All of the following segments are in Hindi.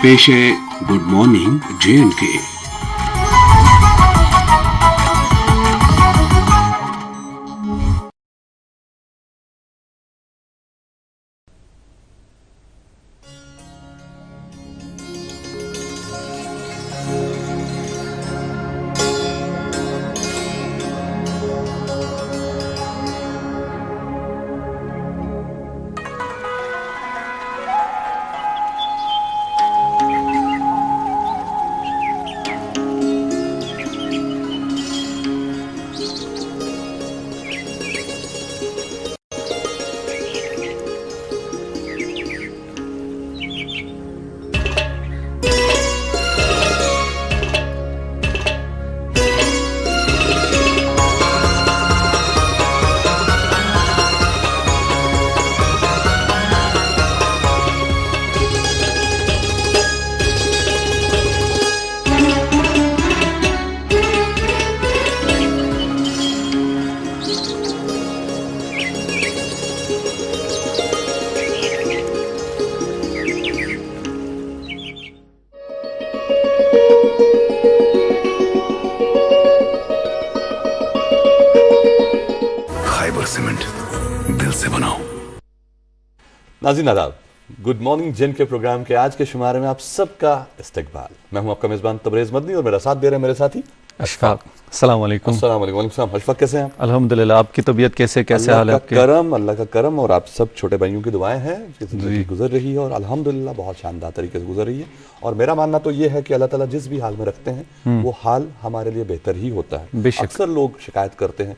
पेश है गुड मॉर्निंग J&K। सीमेंट दिल से बनाओ। नाज़रीन आदाब, गुड मॉर्निंग जिन के प्रोग्राम के आज के शुमारे में आप सबका इस्तकबाल। मैं हूं आपका मेज़बान तबरेज़ मदनी और मेरा साथ दे रहे हैं मेरे साथी अशफाक। अस्सलाम वालेकुम। अस्सलाम वालेकुम। वालेकुम सलाम। अशफाक कैसे हैं आप? अल्हम्दुलिल्लाह। आपकी तबीयत कैसे हाल है आपके? अल्लाह का करम और आप सब छोटे भाइयों की दुआएं हैं कि ज़िंदगी गुजर रही है और अल्हम्दुलिल्लाह बहुत शानदार तरीके से गुजर रही है। और मेरा मानना तो ये है कि अल्लाह ताला जिस भी हाल में रखते हैं वो हाल हमारे लिए बेहतर ही होता है। अक्सर लोग शिकायत करते हैं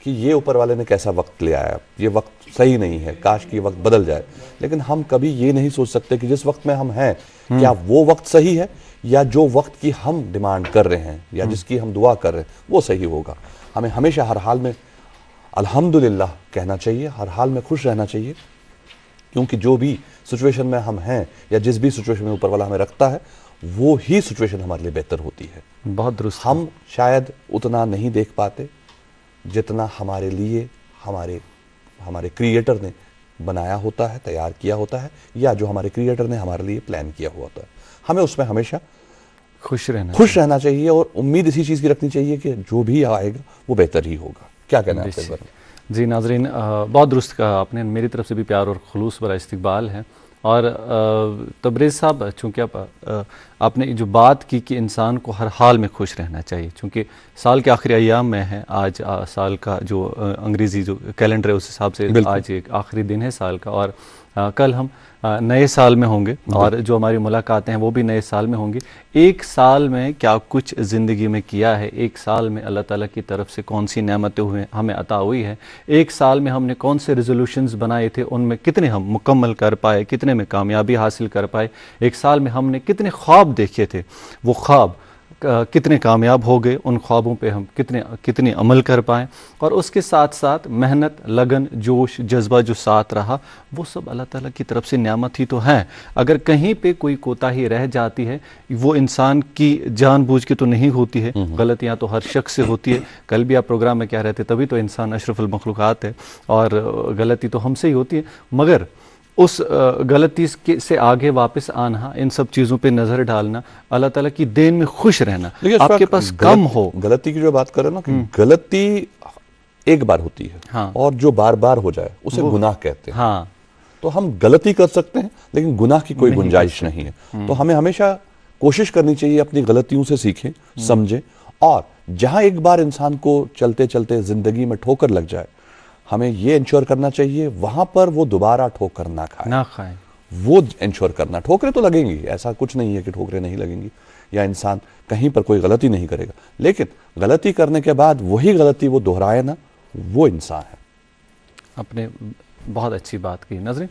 कि ये ऊपर वाले ने कैसा वक्त ले आया, ये वक्त सही नहीं है, काश कि ये वक्त बदल जाए। लेकिन हम कभी ये नहीं सोच सकते कि जिस वक्त में हम हैं क्या वो वक्त सही है या जो वक्त की हम डिमांड कर रहे हैं या जिसकी हम दुआ कर रहे हैं वो सही होगा। हमें हमेशा हर हाल में अल्हम्दुलिल्लाह कहना चाहिए, हर हाल में खुश रहना चाहिए, क्योंकि जो भी सिचुएशन में हम हैं या जिस भी सिचुएशन में ऊपर वाला हमें रखता है वो ही सिचुएशन हमारे लिए बेहतर होती है। बहुत दुरुस्त। हम शायद उतना नहीं देख पाते जितना हमारे लिए हमारे क्रिएटर ने बनाया होता है, तैयार किया होता है, या जो हमारे क्रिएटर ने हमारे लिए प्लान किया हुआ होता है। हमें उसमें हमेशा खुश रहना चाहिए और उम्मीद इसी चीज़ की रखनी चाहिए कि जो भी आएगा वो बेहतर ही होगा। क्या कहना है आपके बारे में? जी नाजरीन, बहुत दुरुस्त कहा आपने। मेरी तरफ से भी प्यार और खुलूस भरा इस्तकबाल है। और तबरेज़ साहब, चूँकि आपने जो बात की कि इंसान को हर हाल में खुश रहना चाहिए, चूँकि साल के आखिरी अय्याम में है आज, साल का जो अंग्रेज़ी जो कैलेंडर है उस हिसाब से आज एक आखिरी दिन है साल का, और कल हम नए साल में होंगे और जो हमारी मुलाकातें हैं वो भी नए साल में होंगी। एक साल में क्या कुछ ज़िंदगी में किया है, एक साल में अल्लाह ताला की तरफ से कौन सी नेमतें हुए हमें अता हुई है, एक साल में हमने कौन से रेजोल्यूशंस बनाए थे उनमें कितने हम मुकम्मल कर पाए, कितने में कामयाबी हासिल कर पाए, एक साल में हमने कितने ख्वाब देखे थे, वो ख्वाब कितने कामयाब हो गए, उन ख्वाबों पे हम कितने अमल कर पाएँ, और उसके साथ साथ मेहनत, लगन, जोश, जज्बा जो साथ रहा, वो सब अल्लाह ताला की तरफ से नेमत ही तो है। अगर कहीं पे कोई कोताही रह जाती है वो इंसान की जानबूझ के तो नहीं होती है, गलतियाँ तो हर शख्स से होती है। कल भी आप प्रोग्राम में कह रहे थे तभी तो इंसान अशरफुल मखलूक़ात है और गलती तो हमसे ही होती है, मगर उस गलती से आगे वापस आना, इन सब चीज़ों पे नज़र डालना, अल्लाह ताला की देन में खुश रहना, आपके पास कम हो। गलती की जो बात करें ना कि गलती एक बार होती है, हाँ, और जो बार बार हो जाए उसे गुनाह कहते हैं। हाँ, तो हम गलती कर सकते हैं लेकिन गुनाह की कोई गुंजाइश नहीं है। तो हमें हमेशा कोशिश करनी चाहिए अपनी गलतियों से सीखें, समझें, और जहां एक बार इंसान को चलते चलते जिंदगी में ठोकर लग जाए हमें ये इंश्योर करना चाहिए वहां पर वो दोबारा ठोकर ना खाए। वो इंश्योर करना, ठोकरें तो लगेंगी, ऐसा कुछ नहीं है कि ठोकरें नहीं लगेंगी या इंसान कहीं पर कोई गलती नहीं करेगा, लेकिन गलती करने के बाद वही गलती वो दोहराए ना, वो इंसान है। आपने बहुत अच्छी बात की नाज़रीन।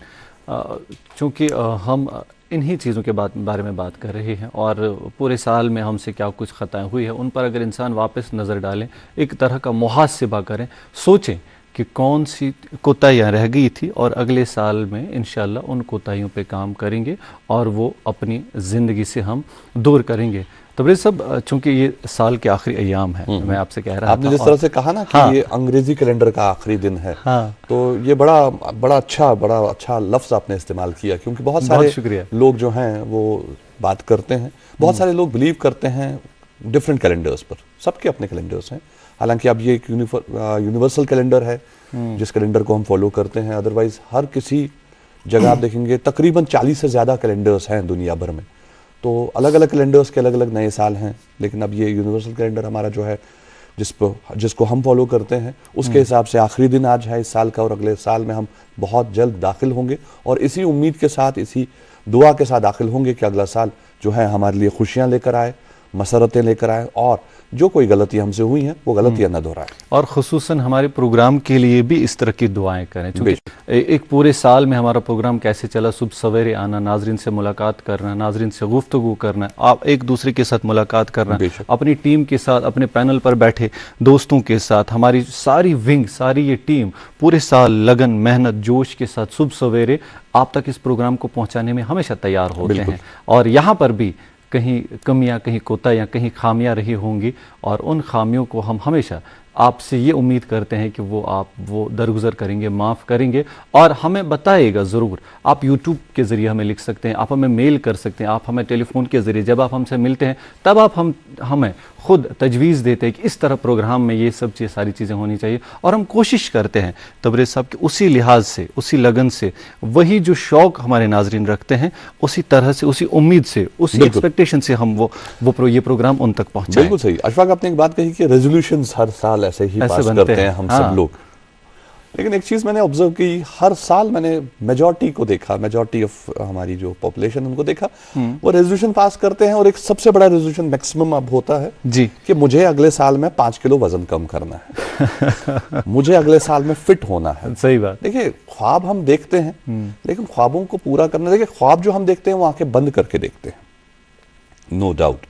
चूँकि हम इन्हीं चीज़ों के बारे में बात कर रहे हैं और पूरे साल में हमसे क्या कुछ ख़ताएँ हुई है उन पर अगर इंसान वापस नज़र डालें, एक तरह का मुहासिबा करें, सोचें कि कौन सी कोताहियाँ रह गई थी और अगले साल में इंशाअल्लाह उन कोताहियों पे काम करेंगे और वो अपनी ज़िंदगी से हम दूर करेंगे। तबरेज़ साहब, चूँकि ये साल के आखिरी अय्याम है, मैं आपसे कह रहा था, आपने जिस तरह से कहा ना कि ये अंग्रेजी कैलेंडर का आखिरी दिन है, तो ये बड़ा अच्छा लफ्ज़ आपने इस्तेमाल किया, क्योंकि बहुत सारे लोग जो हैं वो बात करते हैं। बहुत सारे लोग बिलीव करते हैं डिफरेंट कैलेंडर्स पर, सबके अपने कैलेंडर्स हैं। हालांकि अब ये एक यूनिवर्सल कैलेंडर है जिस कैलेंडर को हम फॉलो करते हैं। अदरवाइज हर किसी जगह आप देखेंगे तकरीबन 40 से ज़्यादा कैलेंडर्स हैं दुनिया भर में। तो अलग अलग कैलेंडर्स के अलग अलग नए साल हैं, लेकिन अब ये यूनिवर्सल कैलेंडर हमारा जो है जिसको हम फॉलो करते हैं, उसके हिसाब से आखिरी दिन आज है इस साल का, और अगले साल में हम बहुत जल्द दाखिल होंगे और इसी उम्मीद के साथ, इसी दुआ के साथ दाखिल होंगे कि अगला साल जो है हमारे लिए खुशियां लेकर आए, मसरतें लेकर आए, और जो कोई गलतियां हमसे हुई हैं वो गलतियां न दोहराएं। और खुसूसन हमारे प्रोग्राम के लिए भी इस तरह की दुआएं करें, क्योंकि एक पूरे साल में हमारा प्रोग्राम कैसे चला, सुबह सवेरे आना, नाजरीन से मुलाकात करना, नाजरीन से गुफ्तगू करना, आप एक दूसरे के साथ मुलाकात करना, अपनी टीम के साथ, अपने पैनल पर बैठे दोस्तों के साथ, हमारी सारी विंग, सारी ये टीम पूरे साल लगन, मेहनत, जोश के साथ सुबह सवेरे आप तक इस प्रोग्राम को पहुंचाने में हमेशा तैयार होते हैं। और यहाँ पर भी कहीं कमियां, कहीं कोताहियां, कहीं खामियां रही होंगी, और उन खामियों को हम हमेशा आपसे ये उम्मीद करते हैं कि वो दरगुजर करेंगे, माफ़ करेंगे, और हमें बताइएगा ज़रूर। आप यूट्यूब के ज़रिए हमें लिख सकते हैं, आप हमें मेल कर सकते हैं, आप हमें टेलीफोन के ज़रिए, जब आप हमसे मिलते हैं तब आप हमें खुद तजवीज़ देते हैं कि इस तरह प्रोग्राम में ये सब सारी चीज़ें होनी चाहिए, और हम कोशिश करते हैं तबरेज़ साहब कि उसी लिहाज से, उसी लगन से, वही जो शौक़ हमारे नाजरीन रखते हैं, उसी तरह से, उसी उम्मीद से, उसी एक्सपेक्टेशन से हम ये प्रोग्राम उन तक पहुँचाएं। बिल्कुल सही। अशफाक, आपने एक बात कही कि रेजोल्यूशंस हर साल ऐसे ही पास करते हैं हम सब लोग, लेकिन एक चीज मैंने ऑब्जर्व की, हर साल मैंने मेजॉरिटी को देखा, मेजॉरिटी ऑफ हमारी जो पॉपुलेशन उनको देखा, वो रेजोल्यूशन पास करते हैं, और एक सबसे बड़ा रेजोल्यूशन मैक्सिमम अब होता है जी कि मुझे अगले साल में 5 किलो वजन कम करना है मुझे अगले साल में फिट होना है। सही बात। देखिए, ख्वाब हम देखते हैं, लेकिन ख्वाबों को पूरा करना, देखिए ख्वाब जो हम देखते हैं वो आंखें बंद करके देखते हैं, नो डाउट,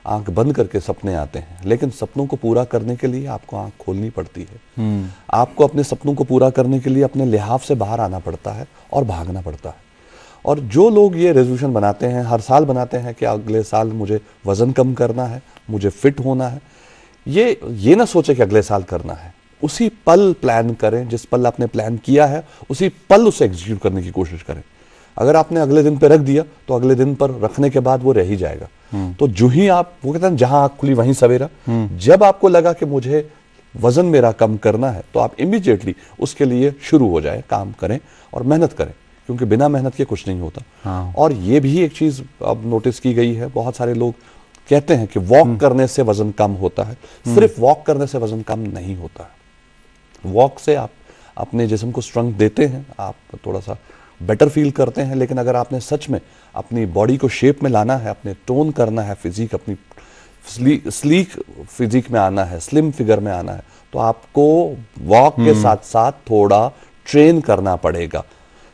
आंख बंद करके सपने आते हैं, लेकिन सपनों को पूरा करने के लिए आपको आंख खोलनी पड़ती है। आपको अपने सपनों को पूरा करने के लिए अपने लिहाफ से बाहर आना पड़ता है और भागना पड़ता है। और जो लोग ये रेजोल्यूशन बनाते हैं, हर साल बनाते हैं कि अगले साल मुझे वजन कम करना है, मुझे फिट होना है, ये ना सोचे कि अगले साल करना है, उसी पल प्लान करें, जिस पल आपने प्लान किया है उसी पल उसे एग्जीक्यूट करने की कोशिश करें। अगर आपने अगले दिन पे रख दिया तो अगले दिन पर रखने के बाद वो रह ही जाएगा। तो जो ही आप, वो कहते हैं जहां आंख खुली वहीं सवेरा, जब आपको लगा कि मुझे वजन मेरा कम करना है, तो आप इमीडिएटली उसके लिए शुरू हो जाए, काम करें और मेहनत करें, क्योंकि बिना मेहनत के कुछ नहीं होता। और ये भी एक चीज अब नोटिस की गई है, बहुत सारे लोग कहते हैं कि वॉक करने से वजन कम होता है। सिर्फ वॉक करने से वजन कम नहीं होता है। वॉक से आप अपने जिस्म को स्ट्रेंथ देते हैं, आप थोड़ा सा बेटर फील करते हैं, लेकिन अगर आपने सच में अपनी बॉडी को शेप में लाना है, अपने टोन करना है, फिजिक अपनी स्लीक फिजिक में आना है, स्लिम फिगर में आना है, तो आपको वॉक के साथ साथ थोड़ा ट्रेन करना पड़ेगा।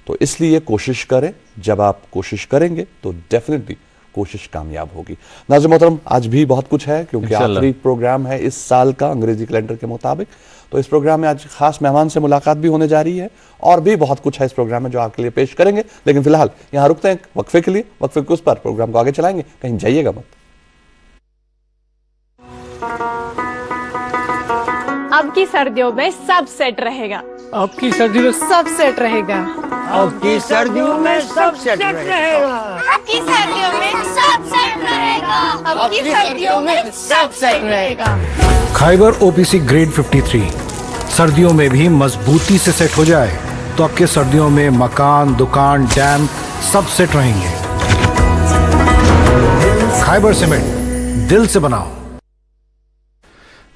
तो इसलिए कोशिश करें, जब आप कोशिश करेंगे तो डेफिनेटली कोशिश कामयाब होगी। नाज़िर मोहतरम, आज भी बहुत कुछ है, क्योंकि आखिरी प्रोग्राम है इस साल का अंग्रेजी कैलेंडर के मुताबिक। तो इस प्रोग्राम में आज खास मेहमान से मुलाकात भी होने जा रही है, और भी बहुत कुछ है इस प्रोग्राम में जो आपके लिए पेश करेंगे। लेकिन फिलहाल यहाँ रुकते हैं वक्फे के लिए, वक्फे के उस पर प्रोग्राम को आगे चलाएंगे, कहीं जाइएगा मत। अब की सर्दियों में सब सेट रहेगा, अब की सर्दियों में सब सेट रहेगा, अब की सर्दियों में सब सेट रहेगा, अब की सर्दियों में सब सेट रहेगा, अब की सर्दियों में सब सेट रहेगा। खाइबर ओपीसी ग्रेड 53 सर्दियों में भी मजबूती से सेट हो जाए तो आपके सर्दियों में मकान, दुकान, डैम सब सेट रहेंगे। खाइबर सीमेंट, दिल से बनाओ।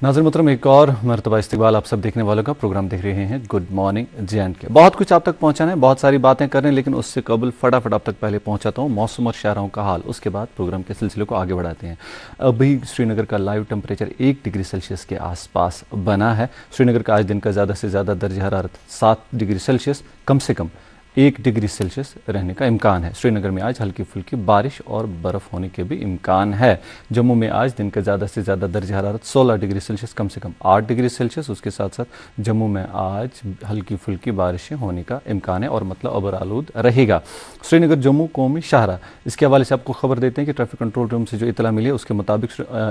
नाज़रीन मोहतरम, एक और मरतबा इस्तकबाल आप सब देखने वालों का। प्रोग्राम देख रहे हैं गुड मॉर्निंग जे&के। बहुत कुछ आप तक पहुंचाना है, बहुत सारी बातें करने, लेकिन उससे कबल फटाफट आप तक पहले पहुंचाता हूं मौसम और शाहराहों का हाल, उसके बाद प्रोग्राम के सिलसिले को आगे बढ़ाते हैं। अभी श्रीनगर का लाइव टेम्परेचर 1 डिग्री सेल्सियस के आसपास बना है। श्रीनगर का आज दिन का ज़्यादा से ज़्यादा दर्ज हरारत 7 डिग्री सेल्सियस, कम से कम 1 डिग्री सेल्सियस रहने का इम्कान है। श्रीनगर में आज हल्की फुल्की बारिश और बर्फ़ होने के भी इम्कान है। जम्मू में आज दिन का ज़्यादा से ज़्यादा दर्ज हरारत 16 डिग्री सेल्सियस, कम से कम 8 डिग्री सेल्सियस। उसके साथ साथ जम्मू में आज हल्की फुल्की बारिशें होने का इम्कान है, और मतलब अबर आलूद रहेगा। श्रीनगर जम्मू कौमी शाहरा, इसके हवाले से आपको खबर देते हैं कि ट्रैफिक कंट्रोल रूम से जो इतला मिली है उसके मुताबिक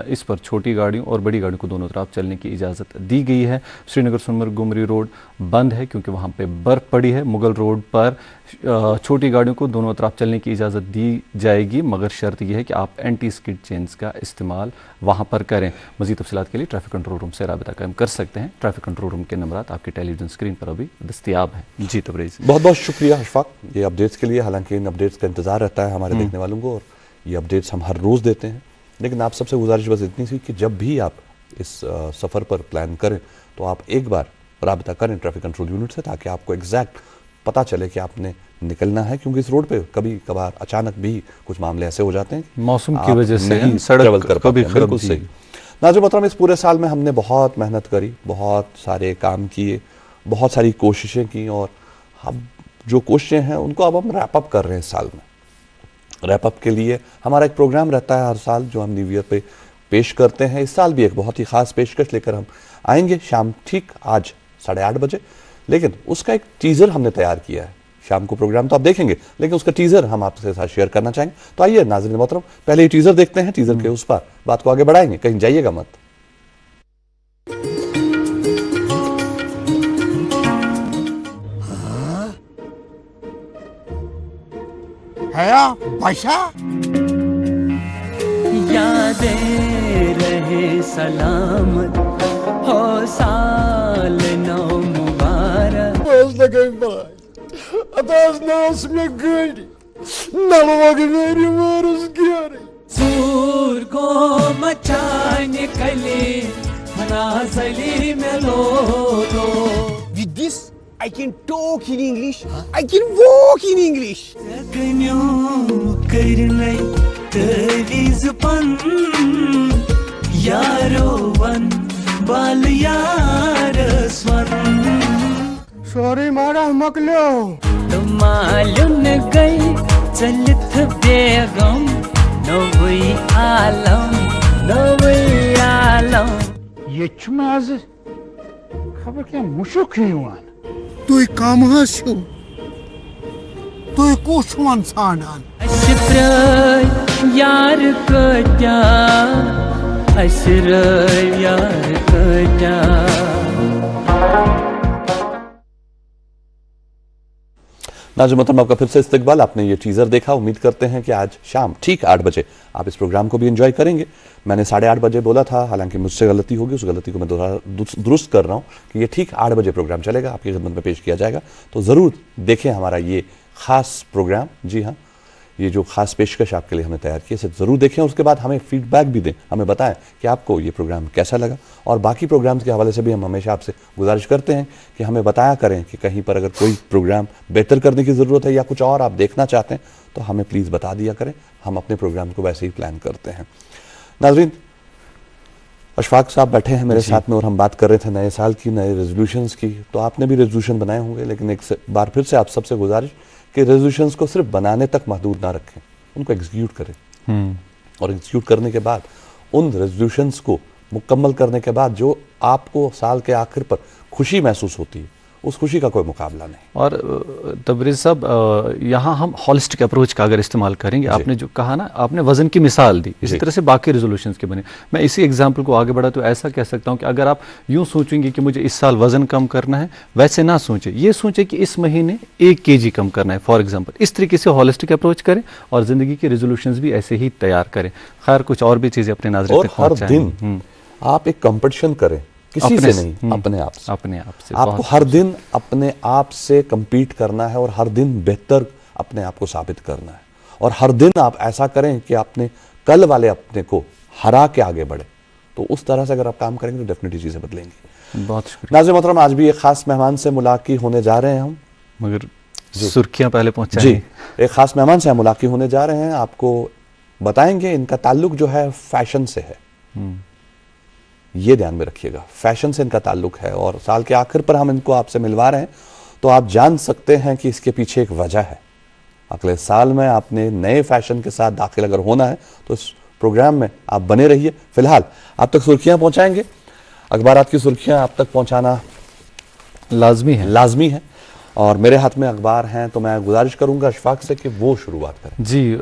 इस पर छोटी गाड़ियों और बड़ी गाड़ियों को दोनों तरफ चलने की इजाज़त दी गई है। श्रीनगर सोनमर्ग गुमरी रोड बंद है, क्योंकि वहाँ पर बर्फ़ पड़ी है। मुगल रोड पर छोटी गाड़ियों को दोनों तरफ चलने की इजाज़त दी जाएगी, मगर शर्त यह है कि आप एंटी स्किड चेन्स का इस्तेमाल वहाँ पर करें। मज़ीद तफ़सीलात के लिए ट्रैफिक कंट्रोल रूम से राबिता कायम कर सकते हैं। ट्रैफिक कंट्रोल रूम के नंबरात आपकी टेलीविज़न स्क्रीन पर अभी दस्तियाब हैं। जी तबरेज़, बहुत बहुत शुक्रिया अशफाक ये अपडेट्स के लिए। हालांकि इन अपडेट्स का इंतज़ार रहता है हमारे देखने वालों को, और ये अपडेट्स हम हर रोज़ देते हैं। लेकिन आप सबसे गुजारिश बस इतनी सी कि जब भी आप इस सफ़र पर प्लान करें तो आप एक बार राबिता करें ट्रैफिक कंट्रोल यूनिट से, ताकि आपको एग्जैक्ट पता चले कि आपने निकलना है। क्योंकि इस रोड पे कभी कभार अचानक भी कुछ मामले ऐसे हो जाते हैं मौसम की वजह से नहीं सड़क ट्रैवल कर कभी पाते हैं। बिल्कुल सही। नाज़रीन मोहतरम, इस पूरे साल में हमने बहुत मेहनत करी, बहुत सारे काम किए, बहुत सारी कोशिशें की, और हम जो कोशिशें हैं उनको अब हम रैप अप कर रहे हैं इस साल में। रैप अप के लिए हमारा एक प्रोग्राम रहता है हर साल जो हम न्यू ईयर पे पेश करते हैं। इस साल भी एक बहुत ही ख़ास पेशकश लेकर हम आएंगे शाम ठीक आज 8:30 बजे। लेकिन उसका एक टीज़र हमने तैयार किया है। शाम को प्रोग्राम तो आप देखेंगे, लेकिन उसका टीज़र हम आपके साथ शेयर करना चाहेंगे। तो आइए नाज़रीन मोहतरम, पहले ये टीज़र देखते हैं, टीज़र के उस पर बात को आगे बढ़ाएंगे, कहीं जाइएगा मत। यादें रहे सलामत हो साल नौ मुबारक। सूर को मचाने कले मनाजली में लो। With this, I can talk in English. I can walk in English. कर ले तेरी जुबान यारो वन बाल यार स्वर। Sorry, मारा मकलो। तुम मालूम गई चलत बेगम नवी आलम। ये चुमाज खबर क्या मुशुक है युवान। तू काम हसू, तू कुछ सानान। यार कटा अशर यार कटा। नाज़रीन मोहतरम, आपका फिर से इस्तकबाल। आपने ये टीज़र देखा, उम्मीद करते हैं कि आज शाम ठीक 8 बजे आप इस प्रोग्राम को भी एंजॉय करेंगे। मैंने 8:30 बजे बोला था, हालांकि मुझसे गलती होगी, उस गलती को मैं दुरुस्त कर रहा हूँ कि ये ठीक 8 बजे प्रोग्राम चलेगा, आपकी खिदमत में पेश किया जाएगा। तो ज़रूर देखें हमारा ये ख़ास प्रोग्राम। जी हाँ, ये जो ख़ास पेशकश आपके लिए हमने तैयार की है, इसे ज़रूर देखें। उसके बाद हमें फीडबैक भी दें, हमें बताएं कि आपको ये प्रोग्राम कैसा लगा। और बाकी प्रोग्राम्स के हवाले से भी हम हमेशा आपसे गुजारिश करते हैं कि हमें बताया करें कि कहीं पर अगर कोई प्रोग्राम बेहतर करने की ज़रूरत है या कुछ और आप देखना चाहते हैं तो हमें प्लीज़ बता दिया करें, हम अपने प्रोग्राम को वैसे ही प्लान करते हैं। नाज़रीन, अशफाक साहब बैठे हैं मेरे साथ में और हम बात कर रहे थे नए साल की, नए रेजोल्यूशंस की। तो आपने भी रेजोल्यूशन बनाए होंगे, लेकिन एक बार फिर से आप सबसे गुजारिश कि रेजोल्यूशंस को सिर्फ बनाने तक महदूद ना रखें, उनको एग्जीक्यूट करें। और एग्जीक्यूट करने के बाद उन रेजोल्यूशंस को मुकम्मल करने के बाद जो आपको साल के आखिर पर खुशी महसूस होती है, उस खुशी का कोई मुकाबला नहीं। और तबरेज़ साहब, यहाँ हम हॉलिस्टिक अप्रोच का अगर इस्तेमाल करेंगे, आपने जो कहा ना, आपने वज़न की मिसाल दी, इसी तरह से बाकी रेजोल्यूशंस के बने। मैं इसी एग्जाम्पल को आगे बढ़ा तो ऐसा कह सकता हूँ कि अगर आप यूँ सोचेंगे कि मुझे इस साल वज़न कम करना है, वैसे ना सोचें, ये सोचें कि इस महीने 1 kg कम करना है फॉर एग्जाम्पल। इस तरीके से हॉलिस्टिक अप्रोच करें और ज़िंदगी की रेजोल्यूशंस भी ऐसे ही तैयार करें। खैर, कुछ और भी चीज़ें अपने नाज़रीन तक हर दिन आप एक कंपटीशन करें, किसी से नहीं, अपने आप से। अपने आप से आपको हर दिन अपने आप से compete करना है और हर दिन बेहतर अपने आप को साबित करना है। और हर दिन आप ऐसा करें कि आपने कल वाले अपने को हरा के आगे बढ़े। तो उस तरह से अगर आप काम करेंगे तो डेफिनेटली चीज़ें बदलेंगी। बहुत शुक्रिया। नाज़रीन मोहतरम, आज भी एक खास मेहमान से मुलाकात होने जा रहे हैं हम, मगर सुर्खियां पहले पहुंचाएं। जी, एक खास मेहमान से हम मुलाकात होने जा रहे हैं। आपको बताएंगे, इनका ताल्लुक जो है फैशन से है, ये ध्यान में रखिएगा। फैशन से इनका ताल्लुक है और साल के आखिर पर हम इनको आपसे मिलवा रहे हैं, तो आप जान सकते हैं कि इसके पीछे एक वजह है। अगले साल में आपने नए फैशन के साथ दाखिल अगर होना है तो इस प्रोग्राम में आप बने रहिए। फिलहाल आप तक सुर्खियां पहुंचाएंगे, अखबारात की सुर्खियां आप तक पहुंचाना लाजमी है। और मेरे हाथ में अखबार हैं, तो मैं गुजारिश करूंगा अशफाक से कि वो शुरुआत करें। जी,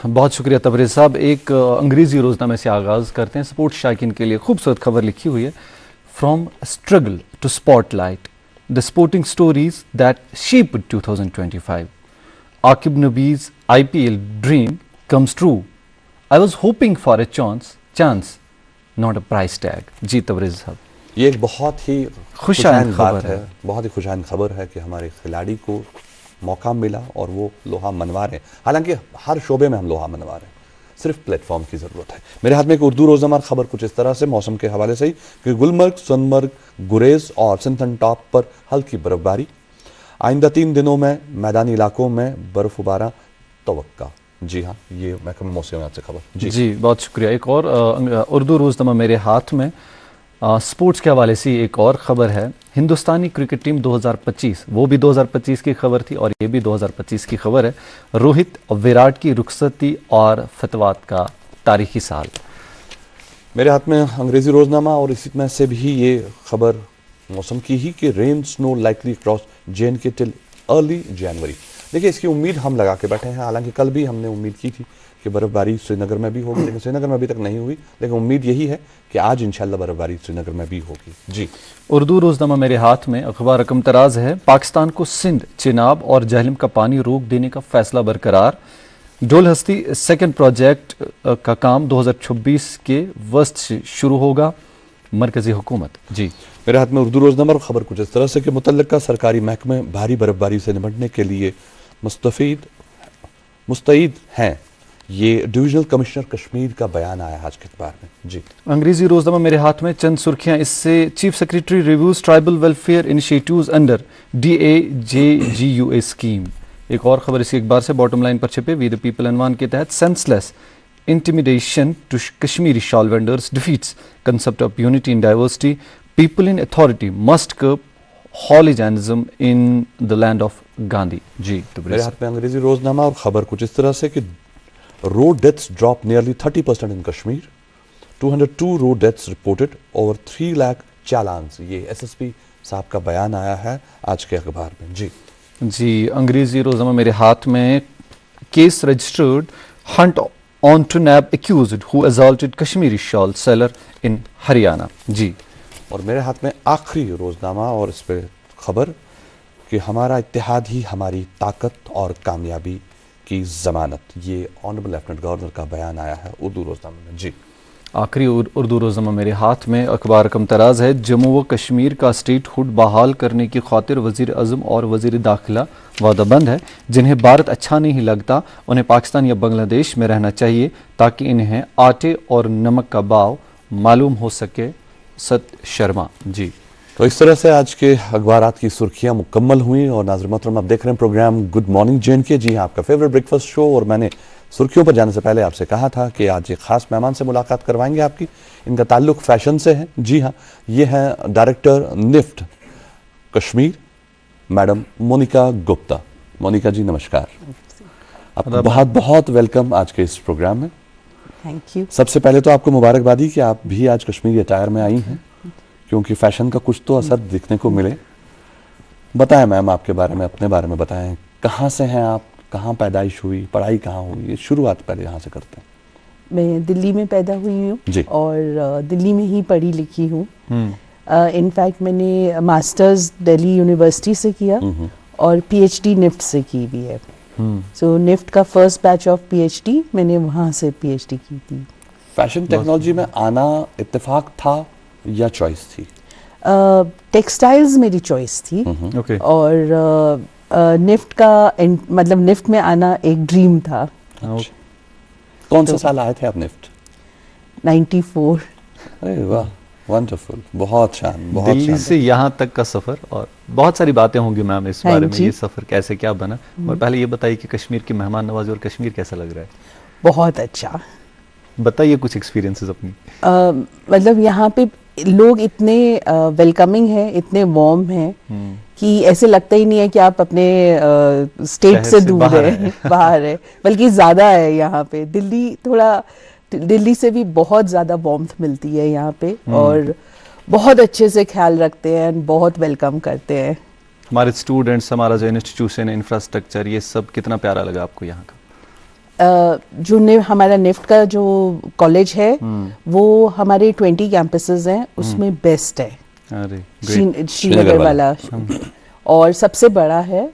बहुत शुक्रिया तबरेज़ साहब। एक अंग्रेज़ी रोज़नामे से आगाज़ करते हैं। स्पोर्ट्स शायकीन के लिए खूबसूरत खबर लिखी हुई है, from struggle to spotlight, the sporting stories that shaped 2025. Aqib Nabi's IPL dream comes true. I was hoping for a chance, not a price tag. जी तबरेज़ साहब, ये एक बहुत ही खुशाइन बात खबर है, बहुत ही खुशाइन खबर है कि हमारे खिलाड़ी को मौका मिला और वो लोहा मनवा रहे हैं। हालांकि हर शोबे में हम लोहा मनवा रहे हैं, सिर्फ प्लेटफॉर्म की ज़रूरत है। मेरे हाथ में एक उर्दू रोज़नामा खबर कुछ इस तरह से मौसम के हवाले से ही कि गुलमर्ग, सोनमर्ग, गुरेज और सिंथन टॉप पर हल्की बर्फबारी। आइंदा 3 दिनों में मैदानी इलाकों में बर्फबारा तवक्का। जी हाँ, ये महकमा मौसम से खबर। जी बहुत शुक्रिया। एक और उर्दू रोज़नामा मेरे हाथ में स्पोर्ट्स के हवाले से एक और ख़बर है। हिंदुस्तानी क्रिकेट टीम 2025, वो भी 2025 की खबर थी और ये भी 2025 की खबर है। रोहित और विराट की रुखसती और फतवात का तारीखी साल। मेरे हाथ में अंग्रेजी रोजनामा और इसी में से भी ये खबर मौसम की ही कि rain snow likely cross JNK till early January. देखिए, इसकी उम्मीद हम लगा के बैठे हैं। हालांकि कल भी हमने उम्मीद की थी कि बर्फबारी श्रीनगर में भी होगी, लेकिन श्रीनगर में अभी तक नहीं हुई। लेकिन उम्मीद यही है कि आज इंशाल्लाह बर्फबारी श्रीनगर में भी होगी। जी, उर्दू रोज़नामा मेरे हाथ में, अखबार रकम तराज है। पाकिस्तान को सिंध, चिनाब और जहलम का पानी रोक देने का फैसला बरकरार। डोल हस्ती सेकंड प्रोजेक्ट का काम 2026 के वस्त से शुरू होगा। मरकजी हुकूमत। जी, मेरे हाथ में उर्दू रोजनामा और खबर कुछ इस तरह से कि मुतल्लिका सरकारी महकमे भारी बर्फबारी से निपटने के लिए मुस्तैद हैं। ये डिविजनल कमिश्नर कश्मीर का बयान आया आज के अखबार में। जी, अंग्रेजी रोज़नामा मेरे हाथ में, चंद सुर्खियां इससे। Chief secretary reviews tribal welfare initiatives under DAJGUA scheme. एक और खबर इसी अखबार से बॉटम लाइन पर छपे वी द पीपल अनवान के तहत senseless intimidation to Kashmiri shawl vendors defeats concept of unity in diversity. People in authority must curb hooliganism in the land of Gandhi. जी, तो मेरे हाथ में अंग्रेजी रोजनामा और खबर कुछ इस तरह से कि road deaths dropped nearly 30% in Kashmir. 202 road deaths reported, over 3 lakh चालान्स। ये SSP साहब का बयान आया है आज के अखबार में। जी, अंग्रेजी रोज़नामा मेरे हाथ में, case registered, hunt on to nab accused who assaulted Kashmiri shawl seller in Haryana. जी, और मेरे हाथ में आखिरी रोजनामा और इस पे खबर कि हमारा इत्तेहाद ही हमारी ताकत और कामयाबी की जमानत। ये ऑनरेबल लेफ्टिनेंट गवर्नर का बयान आया है उर्दू रोजनामे में। जी, आखिरी उर्दू रोज़नामा मेरे हाथ में, अखबार रकम तराज है। जम्मू व कश्मीर का स्टेटहुड बहाल करने की खातिर वज़ीर आज़म और वज़ीर दाखिला वादाबंद है। जिन्हें भारत अच्छा नहीं लगता उन्हें पाकिस्तान या बांग्लादेश में रहना चाहिए ताकि इन्हें आटे और नमक का भाव मालूम हो सके। सत शर्मा। जी, तो इस तरह से आज के अखबारात की सुर्खियां मुकम्मल हुई। और नाज़रीन मोहतरम, आप देख रहे हैं प्रोग्राम गुड मॉर्निंग JNK। जी हाँ, आपका फेवरेट ब्रेकफास्ट शो। और मैंने सुर्खियों पर जाने से पहले आपसे कहा था कि आज एक खास मेहमान से मुलाकात करवाएंगे आपकी। इनका ताल्लुक फैशन से है। जी हाँ, ये हैं डायरेक्टर निफ्ट कश्मीर, मैडम मोनिका गुप्ता। मोनिका जी नमस्कार, आपका बहुत बहुत वेलकम आज के इस प्रोग्राम में। Thank you. सबसे पहले तो आपको मुबारकबादी कि आप भी आज कश्मीरी अटायर में आई हैं, क्योंकि फैशन का कुछ तो असर दिखने को मिले। बताएं मैम, आपके बारे में, अपने बारे में बताएं। कहाँ से हैं आप, कहाँ पैदाइश हुई, पढ़ाई कहाँ हुई, ये शुरुआत पहले यहाँ से करते हैं। मैं दिल्ली में पैदा हुई हूँ और दिल्ली में ही पढ़ी लिखी हूँ। इनफैक्ट मैंने मास्टर्स दिल्ली यूनिवर्सिटी से किया और PhD निफ्ट से की भी है। सो निफ्ट का फर्स्ट बैच ऑफ PhD मैंने वहाँ से PhD की थी। फैशन टेक्नोलॉजी में आना इत्तेफाक था या चॉइस थी? टेक्सटाइल्स मेरी चॉइस थी। और निफ्ट का मतलब निफ्ट में आना एक ड्रीम था। कौन सा साल आए थे आप निफ्ट? 94। अरे वाह, वंडरफुल, बहुत शान, बहुत दिल्ली से यहाँ तक का सफर, और बहुत सारी बातें होंगी मैम इस बारे में, ये सफर कैसे क्या बना। और पहले ये बताइए कि कश्मीर की मेहमान नवाजी और कश्मीर कैसा लग रहा है? बहुत अच्छा। बताइए कुछ एक्सपीरियंसेस अपनी। मतलब यहाँ पे लोग इतने वेलकमिंग हैं, इतने वार्म हैं कि ऐसे लगता ही नहीं है कि आप अपने स्टेट से दूर है, बाहर है, बल्कि ज्यादा है यहाँ पे। दिल्ली से भी बहुत ज्यादा वार्मथ मिलती है यहाँ पे, और बहुत अच्छे से ख्याल रखते हैं, बहुत वेलकम करते हैं। हमारे स्टूडेंट्स, हमारा जो इंस्टीट्यूशन, इंफ्रास्ट्रक्चर, ये सब कितना प्यारा लगा आपको यहाँ का? जो हमारा निफ्ट का जो कॉलेज है वो हमारे 20 कैंपसेस हैं, उसमें बेस्ट है। अरे श्रीनगर वाला। और सबसे बड़ा है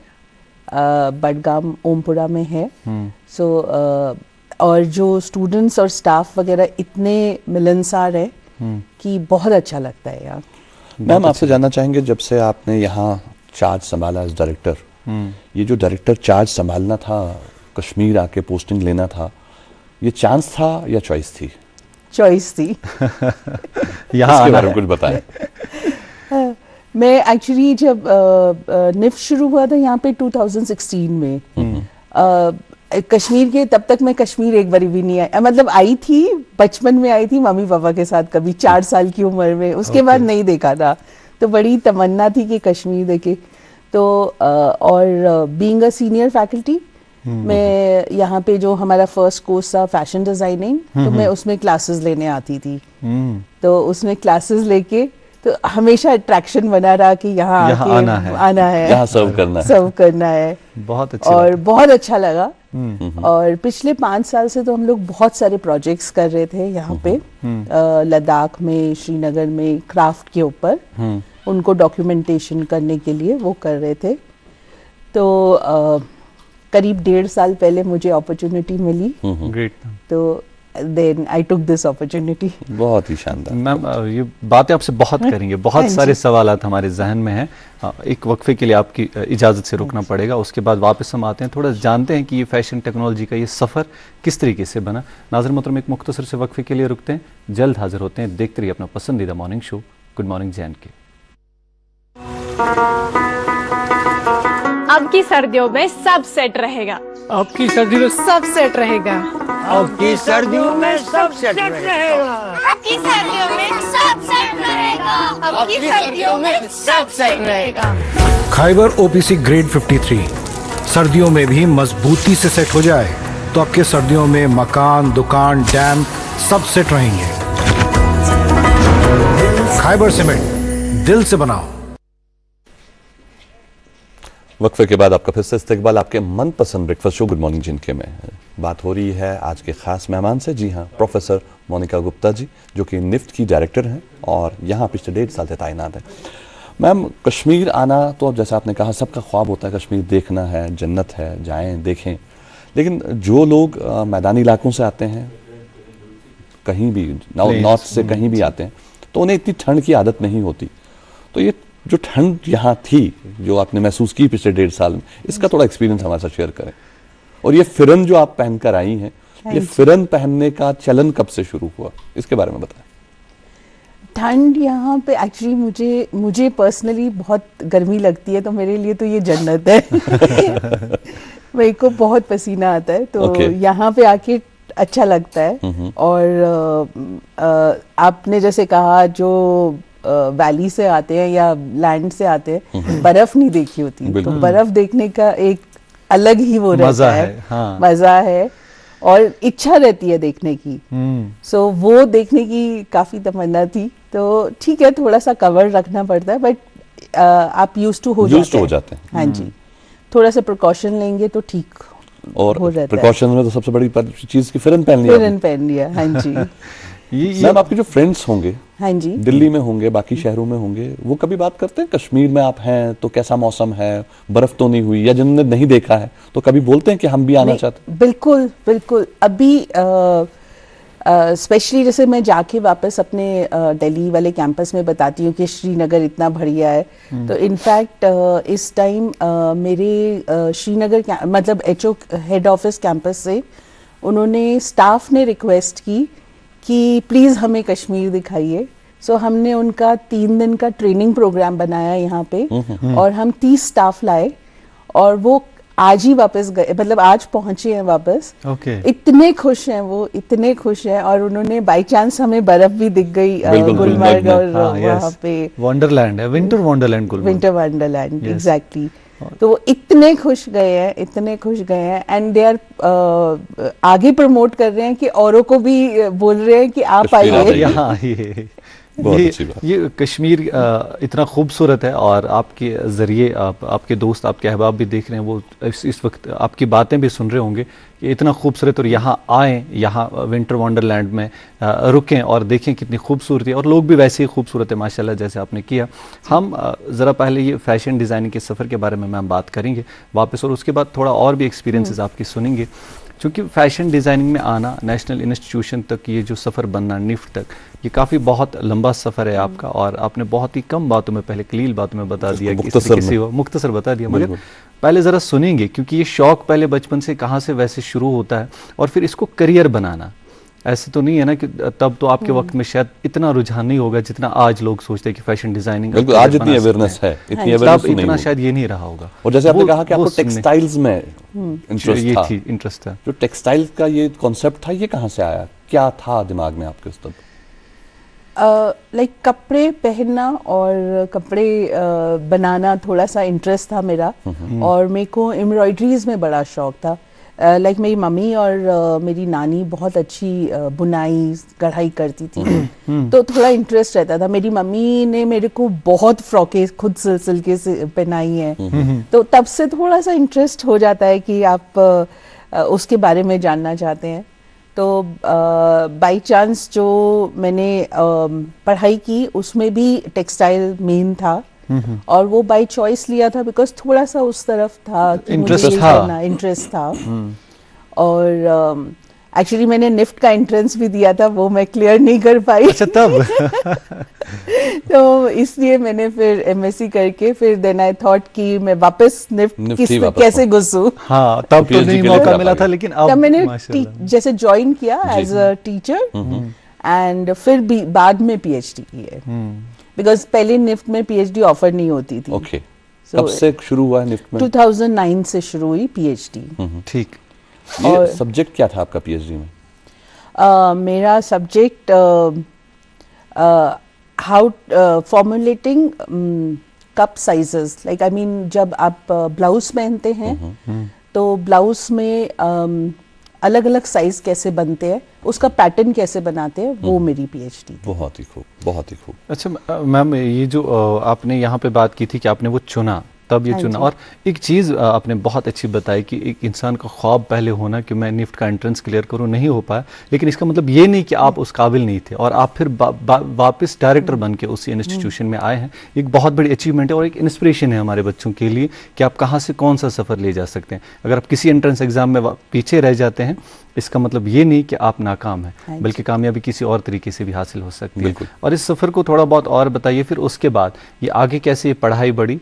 बडगाम ओमपुरा में है। सो और जो स्टूडेंट्स और स्टाफ वगैरह इतने मिलनसार है कि बहुत अच्छा लगता है यार। मैम आपसे जानना चाहेंगे, जब से आपने यहाँ चार्ज संभाला एज डायरेक्टर, ये जो डायरेक्टर चार्ज संभालना था, कश्मीर आके पोस्टिंग लेना था, ये चांस था या चॉइस थी? चॉइस थी। यहाँ इसके आना बारे में है। कुछ बताएं। मैं एक्चुअली जब निफ्ट शुरू हुआ था यहाँ पे 2016 में, कश्मीर के, तब तक मैं कश्मीर एक बारी भी नहीं आई, मतलब आई थी बचपन में, आई थी मम्मी पापा के साथ कभी 4 साल की उम्र में, उसके बाद नहीं देखा था। तो बड़ी तमन्ना थी कि कश्मीर देखे। तो और बीइंग अ सीनियर फैकल्टी, मैं यहाँ पे जो हमारा फर्स्ट कोर्स था फैशन डिजाइनिंग, तो मैं उसमें क्लासेस लेने आती थी। तो उसमें क्लासेस लेके तो हमेशा अट्रैक्शन बना रहा कि यहाँ आके आना है, यहाँ सर्व करना है। बहुत अच्छा और बहुत अच्छा लगा। और पिछले 5 साल से तो हम लोग बहुत सारे प्रोजेक्ट्स कर रहे थे यहाँ पे, लद्दाख में, श्रीनगर में, क्राफ्ट के ऊपर उनको डॉक्यूमेंटेशन करने के लिए वो कर रहे थे। तो करीब 1.5 साल पहले मुझे अपॉर्चुनिटी मिली। ग्रेट। तो then I took this opportunity. बहुत ही शानदार। मैम ये बातें आपसे बहुत करेंगे, बहुत सारे सवालात हमारे जहन में हैं। एक वक्फे के लिए आपकी इजाज़त से रुकना पड़ेगा, उसके बाद वापस हम आते हैं, थोड़ा जानते हैं कि ये फैशन टेक्नोलॉजी का ये सफ़र किस तरीके से बना। नाज़िर मोहतरम, एक मुख्तसर से वक्फे के लिए रुकते हैं, जल्द हाजिर होते हैं। देखते रहिए अपना पसंदीदा morning show good morning JNK। अब की सर्दियों में सब सेट रहेगा। आपकी सर्दी में सब सेट रहेगा। अब की सर्दियों में सब सेट रहेगा। अब की सर्दियों में सब सेट रहेगा। अब की सर्दियों में सब सेट रहेगा। खाइबर OPC ग्रेड 53 सर्दियों में भी मजबूती से सेट हो जाए तो आपके सर्दियों में मकान, दुकान, डैम सब सेट रहेंगे। खाइबर सीमेंट, दिल से बनाओ। वक्फे के बाद आपका फिर से इस्तकबाल आपके मनपसंद breakfast show good morning JNK में। बात हो रही है आज के खास मेहमान से। जी हाँ, प्रोफेसर मोनिका गुप्ता जी, जो कि निफ्ट की डायरेक्टर हैं और यहाँ पिछले 1.5 साल से तैनात हैं। मैम, कश्मीर आना तो अब जैसा आपने कहा सबका ख्वाब होता है, कश्मीर देखना है, जन्नत है, जाएं देखें। लेकिन जो लोग मैदानी इलाकों से आते हैं, कहीं भी नॉर्थ से कहीं भी आते हैं, तो उन्हें इतनी ठंड की आदत नहीं होती। तो ये जो ठंड यहाँ थी, जो आपने महसूस की पिछले 1.5 साल में, इसका थोड़ा एक्सपीरियंस हमारे साथ शेयर करें। और ये फिरन जो आप पहनकर आई हैं, ये फिरन पहनने का चलन कब से शुरू हुआ, इसके बारे में बताएं। ठंड यहाँ पे एक्चुअली मुझे पर्सनली बहुत गर्मी लगती है, तो मेरे लिए तो ये जन्नत है। मेरे को बहुत पसीना आता है, तो यहाँ पे आके अच्छा लगता है। और आपने जैसे कहा, जो वैली से आते हैं या लैंड से आते हैं, बर्फ नहीं देखी होती, तो बर्फ देखने का एक अलग ही वो रहता है। हाँ। मजा है और इच्छा रहती है देखने की। सो वो देखने की काफी तमन्ना थी। तो ठीक है, थोड़ा सा कवर रखना पड़ता है, बट आप यूज्ड टू हो जाते हैं। हाँ जी, थोड़ा सा प्रिकॉशन लेंगे तो ठीक और प्रिकॉशन में तो सबसे बड़ी चीज की फिरन पहन लिया। हाँ जी। मैम, आपके जो फ्रेंड्स होंगे, हाँ जी, दिल्ली में होंगे, बाकी शहरों में होंगे, वो कभी बात करते हैं कश्मीर में आप हैं तो कैसा मौसम है, बर्फ तो नहीं हुई, या जिन्होंने नहीं देखा है तो कभी बोलते हैं कि हम भी आना चाहते हैं? बिल्कुल बिल्कुल। अभी स्पेशली जैसे मैं जाके वापस अपने दिल्ली वाले कैंपस में बताती हूँ कि श्रीनगर इतना बढ़िया है, तो इनफैक्ट इस टाइम मेरे श्रीनगर मतलब HO हेड ऑफिस कैंपस से उन्होंने, स्टाफ ने रिक्वेस्ट की कि प्लीज़ हमें कश्मीर दिखाइए। सो हमने उनका 3 दिन का ट्रेनिंग प्रोग्राम बनाया यहाँ पे, और हम 30 स्टाफ लाए, और वो आज ही वापस गए, मतलब आज पहुंचे हैं वापस। इतने खुश हैं वो, इतने खुश हैं। और उन्होंने बाय चांस हमें बर्फ भी दिख गई गुलमर्ग, और वहाँ पे वंडरलैंड है, winter Wonderland Gulmarg, winter Wonderland, exactly. तो वो इतने खुश गए हैं, इतने खुश गए हैं, एंड दे आर आगे प्रमोट कर रहे हैं कि औरों को भी बोल रहे हैं कि आप आइए। बहुत अच्छी बात। ये कश्मीर इतना खूबसूरत है और आपके ज़रिए आपके दोस्त, आपके अहबाब भी देख रहे हैं, वो इस वक्त आपकी बातें भी सुन रहे होंगे कि इतना खूबसूरत, और यहाँ आएँ, यहाँ विंटर वंडरलैंड में रुकें और देखें कितनी खूबसूरती है, और लोग भी वैसे ही खूबसूरत है माशाल्लाह जैसे आपने किया। हम ज़रा पहले ये फ़ैशन डिज़ाइनिंग के सफ़र के बारे में मैम बात करेंगे वापस, और उसके बाद थोड़ा और भी एक्सपीरियंसेस आपकी सुनेंगे, क्योंकि फ़ैशन डिज़ाइनिंग में आना, नेशनल इंस्टीट्यूशन तक ये जो सफ़र बनना, निफ्ट तक, ये काफ़ी बहुत लंबा सफ़र है आपका, और आपने बहुत ही कम बातों में, पहले कलील बातों में बता दिया कि इस तरीके से हुआ, मुख्तसर बता दिया, मगर पहले ज़रा सुनेंगे, क्योंकि ये शौक़ पहले बचपन से कहाँ से वैसे शुरू होता है, और फिर इसको करियर बनाना। ऐसे तो नहीं है ना कि तब तो आपके वक्त में शायद इतना रुझान नहीं होगा जितना आज लोग सोचते हैं कि फैशन डिजाइनिंग, बिल्कुल आज इतनी अवेयरनेस है, इतनी अवेयरनेस तब इतना शायद ये नहीं रहा होगा। और जैसे आपने कहा कि आपको टेक्सटाइल्स में इंटरेस्ट था, जो टेक्सटाइल का ये कॉन्सेप्ट था, ये कहाँ से आया, क्या था दिमाग में आपके उस तब? लाइक कपड़े पहनना और कपड़े बनाना थोड़ा सा इंटरेस्ट था मेरा, और मेरे को एम्ब्रॉयडरीज में बड़ा शौक था। लाइक मेरी मम्मी और मेरी नानी बहुत अच्छी बुनाई कढ़ाई करती थी, तो थोड़ा इंटरेस्ट रहता था। मेरी मम्मी ने मेरे को बहुत फ्रॉकें खुद सिल के पहनाई हैं, तो तब से थोड़ा सा इंटरेस्ट हो जाता है कि आप उसके बारे में जानना चाहते हैं। तो बाय चांस जो मैंने पढ़ाई की उसमें भी टेक्सटाइल मेन था, और वो बाय चॉइस लिया था बिकॉज थोड़ा सा उस तरफ था कि इंटरेस्ट था। और एक्चुअली मैंने निफ्ट का एंट्रेंस भी दिया था, वो मैं क्लियर नहीं कर पाई। अच्छा, तब तो इसलिए मैंने फिर एमएससी करके फिर देन आई थॉट कि मैं वापस निफ्ट कैसे घुसूं। हाँ, तब तो नहीं मौका मिला था, लेकिन अब मैंने जैसे ज्वाइन किया एज अ टीचर, एंड फिर भी बाद में पीएचडी की है, बिकॉज पहले निफ्ट में पीएचडी ऑफर नहीं होती थी। ओके, कब से शुरू हुआ है निफ्ट में? 2009 से शुरू हुई पीएचडी। ठीक। ये सब्जेक्ट क्या था आपका पीएचडी में? मेरा subject how formulating cup sizes, like I mean जब आप ब्लाउज पहनते हैं तो ब्लाउज में अलग अलग साइज कैसे बनते हैं, उसका पैटर्न कैसे बनाते हैं, वो मेरी पीएचडी। बहुत ही खूब, बहुत ही खूब। अच्छा मैम, ये जो आपने यहाँ पे बात की थी कि आपने वो चुना, तब ये चुना, और एक चीज़ आपने बहुत अच्छी बताई कि एक इंसान का ख्वाब पहले होना कि मैं निफ्ट का एंट्रेंस क्लियर करूँ, नहीं हो पाया, लेकिन इसका मतलब ये नहीं कि आप उस काबिल नहीं थे, और आप फिर वापस डायरेक्टर बन के उसी इंस्टीट्यूशन में आए हैं। एक बहुत बड़ी अचीवमेंट है और एक इंस्पिरेशन है हमारे बच्चों के लिए कि आप कहाँ से कौन सा सफ़र ले जा सकते हैं। अगर आप किसी एंट्रेंस एग्जाम में पीछे रह जाते हैं, इसका मतलब ये नहीं कि आप नाकाम हैं, बल्कि कामयाबी किसी और तरीके से भी हासिल हो सकती है। और इस सफ़र को थोड़ा बहुत और बताइए, फिर उसके बाद ये आगे कैसे ये पढ़ाई बढ़ी,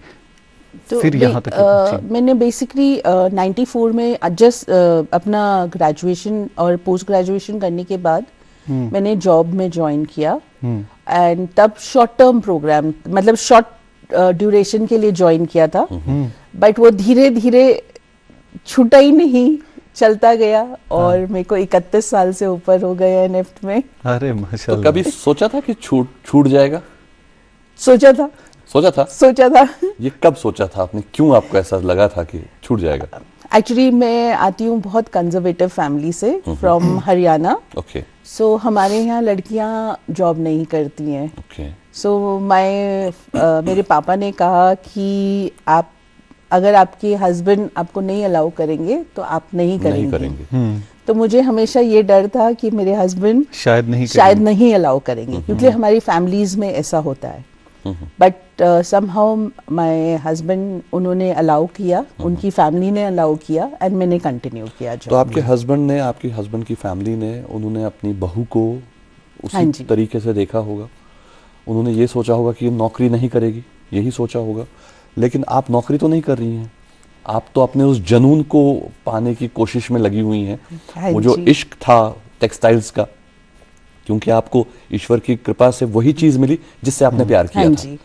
तो फिर यहाँ तक? मैंने बेसिकली 94 में जस्ट अपना ग्रेजुएशन और पोस्ट ग्रेजुएशन करने के बाद मैंने जॉब में ज्वाइन किया, एंड तब शॉर्ट टर्म प्रोग्राम, मतलब शॉर्ट ड्यूरेशन के लिए ज्वाइन किया था, बट वो धीरे धीरे छूटा ही नहीं, चलता गया, और मेरे को 31 साल से ऊपर हो गए हैं निफ्ट में। अरे माशाल्लाह। तो कभी सोचा था कि छूट जाएगा? सोचा था। ये कब सोचा था आपने, क्यों आपको ऐसा लगा था कि छूट जाएगा? एक्चुअली मैं आती हूँ बहुत कंजर्वेटिव फैमिली से, फ्रॉम हरियाणा। ओके। सो हमारे यहाँ लड़कियाँ जॉब नहीं करती हैं। ओके। सो मेरे पापा ने कहा कि आप, अगर आपके हस्बैंड आपको नहीं अलाउ करेंगे तो आप नहीं करेंगे। तो मुझे हमेशा ये डर था कि मेरे हस्बैंड शायद नहीं अलाउ करेंगे, क्योंकि हमारी फैमिलीज में ऐसा होता है। बट समहाउ माय हस्बैंड, उन्होंने अलाउ किया, उनकी फैमिली ने अलाउ किया, एंड मैंने कंटिन्यू किया। तो आपके हस्बैंड ने, आपके हस्बैंड की फैमिली ने, उन्होंने अपनी बहू को उसी तरीके से देखा होगा, उन्होंने ये सोचा होगा कि ये नौकरी नहीं करेगी, यही सोचा होगा। लेकिन आप नौकरी तो नहीं कर रही हैं, आप तो अपने उस जनून को पाने की कोशिश में लगी हुई हैं। वो जो इश्क था टेक्सटाइल्स का, क्योंकि आपको ईश्वर की कृपा से वही चीज मिली जिससे आपने प्यार किया था,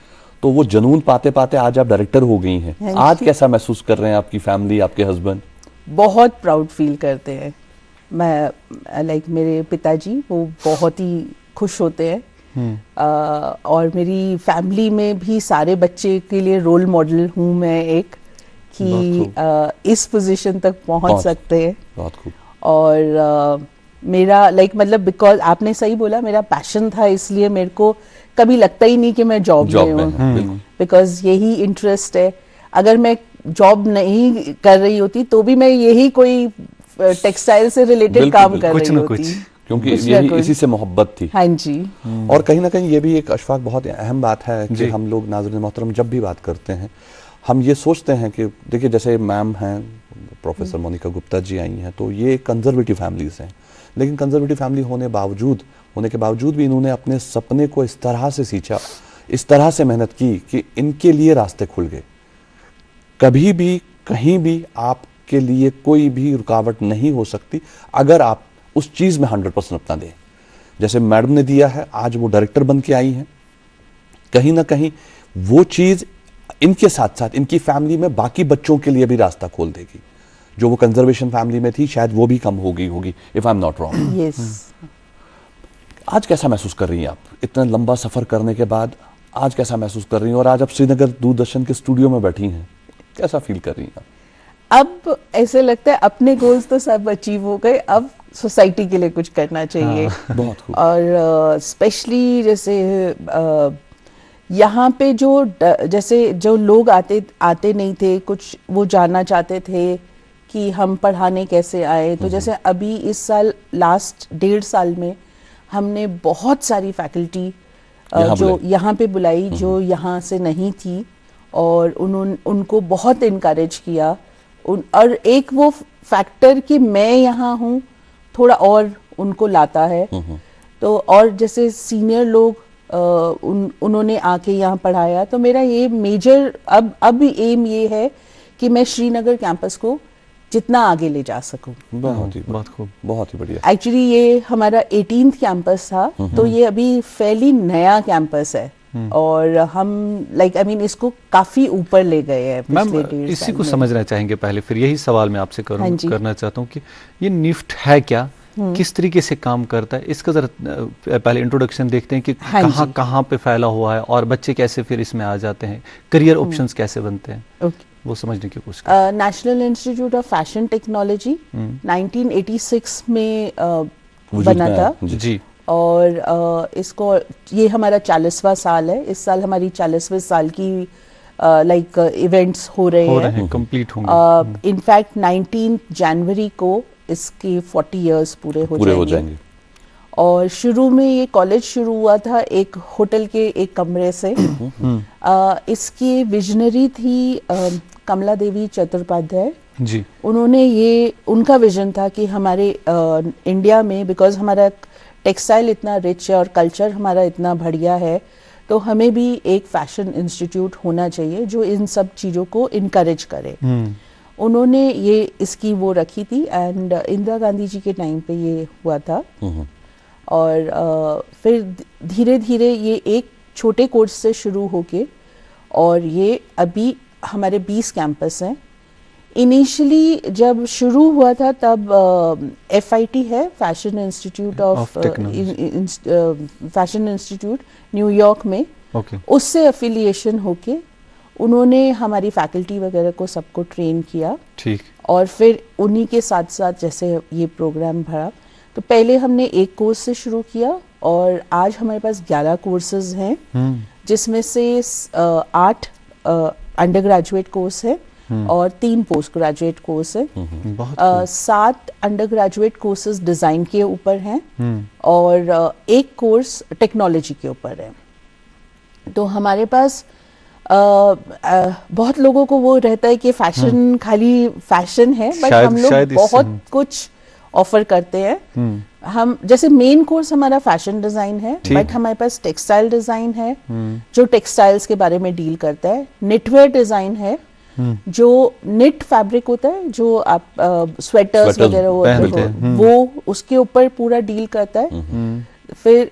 तो वो जनून पाते पाते आज आप डायरेक्टर हो गई हैं। आज कैसा महसूस कर रहे हैं आपकी फैमिली, आपके हस्बैंड? बहुत प्राउड फील करते हैं। मैं लाइक मेरे पिताजी, वो बहुत ही खुश होते हैं, और मेरी फैमिली में भी सारे बच्चे के लिए रोल मॉडल हूँ मैं एक, कि इस पोजीशन तक पहुँच सकते हैं। बहुत खूब। और मेरा मतलब बिकॉज आपने सही बोला, मेरा पैशन था, इसलिए मेरे को कभी लगता ही नहीं कि मैं जॉब जॉब में में हूँ, बिल्कुल। बिकॉज यही इंटरेस्ट है। अगर मैं जॉब नहीं कर रही होती तो भी मैं यही कोई टेक्सटाइल से रिलेटेड बिल्कुल, काम बिल्कुल। कर कुछ रही न होती, कुछ। क्योंकि कुछ न यही कुछ। इसी से मोहब्बत थी। हाँ जी। और कहीं ना कहीं ये भी एक अशफाक बहुत अहम बात है कि जी। हम लोग नाज़रीन मोहतरम जब भी बात करते हैं हम ये सोचते हैं कि देखिए जैसे मैम हैं प्रोफेसर मोनिका गुप्ता जी आई हैं, तो ये कंजर्वेटिव फैमिली से हैं, लेकिन कंजर्वेटिव फैमिली होने के बावजूद भी इन्होंने अपने सपने को इस तरह से सींचा, इस तरह से मेहनत की कि इनके लिए रास्ते खुल गए। कभी भी कहीं भी आपके लिए कोई भी रुकावट नहीं हो सकती अगर आप उस चीज़ में 100% अपना दें। जैसे मैडम ने दिया है, आज वो डायरेक्टर बन के आई हैं, कहीं ना कहीं वो चीज़ इनके साथ साथ इनकी फैमिली में बाकी बच्चों के लिए भी रास्ता खोल देगी। जो वो कंजर्वेशन फैमिली में थी शायद वो भी कम हो गई होगी, if I am not wrong. Yes. आज कैसा महसूस कर रही हैं आप इतना लंबा सफर करने के बाद? आज कैसा महसूस कर रही हैं? और आज आप श्रीनगर दूरदर्शन के स्टूडियो में बैठी हैं, कैसा फील कर रही हैं आप? अब ऐसे लगता है अपने गोल्स तो सब अचीव हो गए, अब सोसाइटी के लिए कुछ करना चाहिए। बहुत खूब। और स्पेशली जैसे यहाँ पे जैसे जो लोग आते नहीं थे, कुछ वो जानना चाहते थे कि हम पढ़ाने कैसे आए, तो जैसे अभी इस साल लास्ट 1.5 साल में हमने बहुत सारी फैकल्टी जो यहाँ पे बुलाई जो यहाँ से नहीं थी, और उनको बहुत इनकरेज किया। और एक वो फैक्टर कि मैं यहाँ हूँ थोड़ा और उनको लाता है। तो और जैसे सीनियर लोग उन्होंने आके यहाँ पढ़ाया, तो मेरा ये मेजर अब एम ये है कि मैं श्रीनगर कैंपस को जितना आगे ले जा सकूं। बहुत ही बहुत खूब। बहुत ही बढ़िया। एक्चुअली ये हमारा 18th कैंपस था, तो ये अभी फैली नया कैंपस है, और हम इसको काफी ऊपर ले गए हैं मैम पिछले 1.5 इसी साल को में। समझना चाहेंगे पहले, फिर यही सवाल मैं आपसे हाँ जी। करना चाहता हूँ कि ये निफ्ट है क्या, किस तरीके से काम करता है, इसका जरा पहले इंट्रोडक्शन देखते हैं कि हाँ कहाँ जी। कहाँ पे फैला हुआ है और बच्चे कैसे फिर इसमें आ जाते हैं, करियर ऑप्शंस कैसे बनते हैं, ओके। वो समझने की कोशिश करें। National institute of fashion technology 1986 में वजूद बना में था, आया। जी। और इसको ये हमारा 40वां साल है। इस साल हमारी 40वें साल की इवेंट्स हो रहे हैं, कंप्लीट होंगे। इनफैक्ट 19 जनवरी को इसके 40 इयर्स पूरे हो जाएंगे। और शुरू में ये कॉलेज शुरू हुआ था एक होटल के एक कमरे से। इसकी विजनरी थी कमला देवी चट्टोपाध्याय जी। उनका विजन था कि हमारे इंडिया में, बिकॉज हमारा टेक्सटाइल इतना रिच है और कल्चर हमारा इतना बढ़िया है, तो हमें भी एक फैशन इंस्टीट्यूट होना चाहिए जो इन सब चीज़ों को इनकरेज करे। उन्होंने ये इसकी वो रखी थी, एंड इंदिरा गांधी जी के टाइम पे ये हुआ था। और फिर धीरे धीरे ये एक छोटे कोर्स से शुरू होके, और ये अभी हमारे 20 कैंपस हैं। इनिशियली जब शुरू हुआ था तब FIT है, fashion institute of fashion institute New York में, उससे एफिलिएशन होके उन्होंने हमारी फैकल्टी वगैरह को सबको ट्रेन किया। ठीक। और फिर उन्हीं के साथ साथ जैसे ये प्रोग्राम बढ़ा, तो पहले हमने एक कोर्स से शुरू किया, और आज हमारे पास 11 कोर्सेज हैं, जिसमें से 8 अंडर ग्रेजुएट कोर्स है और 3 पोस्ट ग्रेजुएट कोर्स है। 7 अंडर ग्रेजुएट कोर्सेज डिज़ाइन के ऊपर हैं, और एक कोर्स टेक्नोलॉजी के ऊपर है। तो हमारे पास बहुत लोगों को वो रहता है कि फैशन खाली फैशन है, बट हम लोग बहुत कुछ ऑफर करते हैं। हम जैसे मेन कोर्स हमारा फैशन डिजाइन है, बट हमारे पास टेक्सटाइल डिजाइन है जो टेक्सटाइल्स के बारे में डील करता है। निटवेयर डिजाइन है जो निट फैब्रिक होता है, जो आप स्वेटर्स वगैरह होते हैं, वो उसके ऊपर पूरा डील करता है। फिर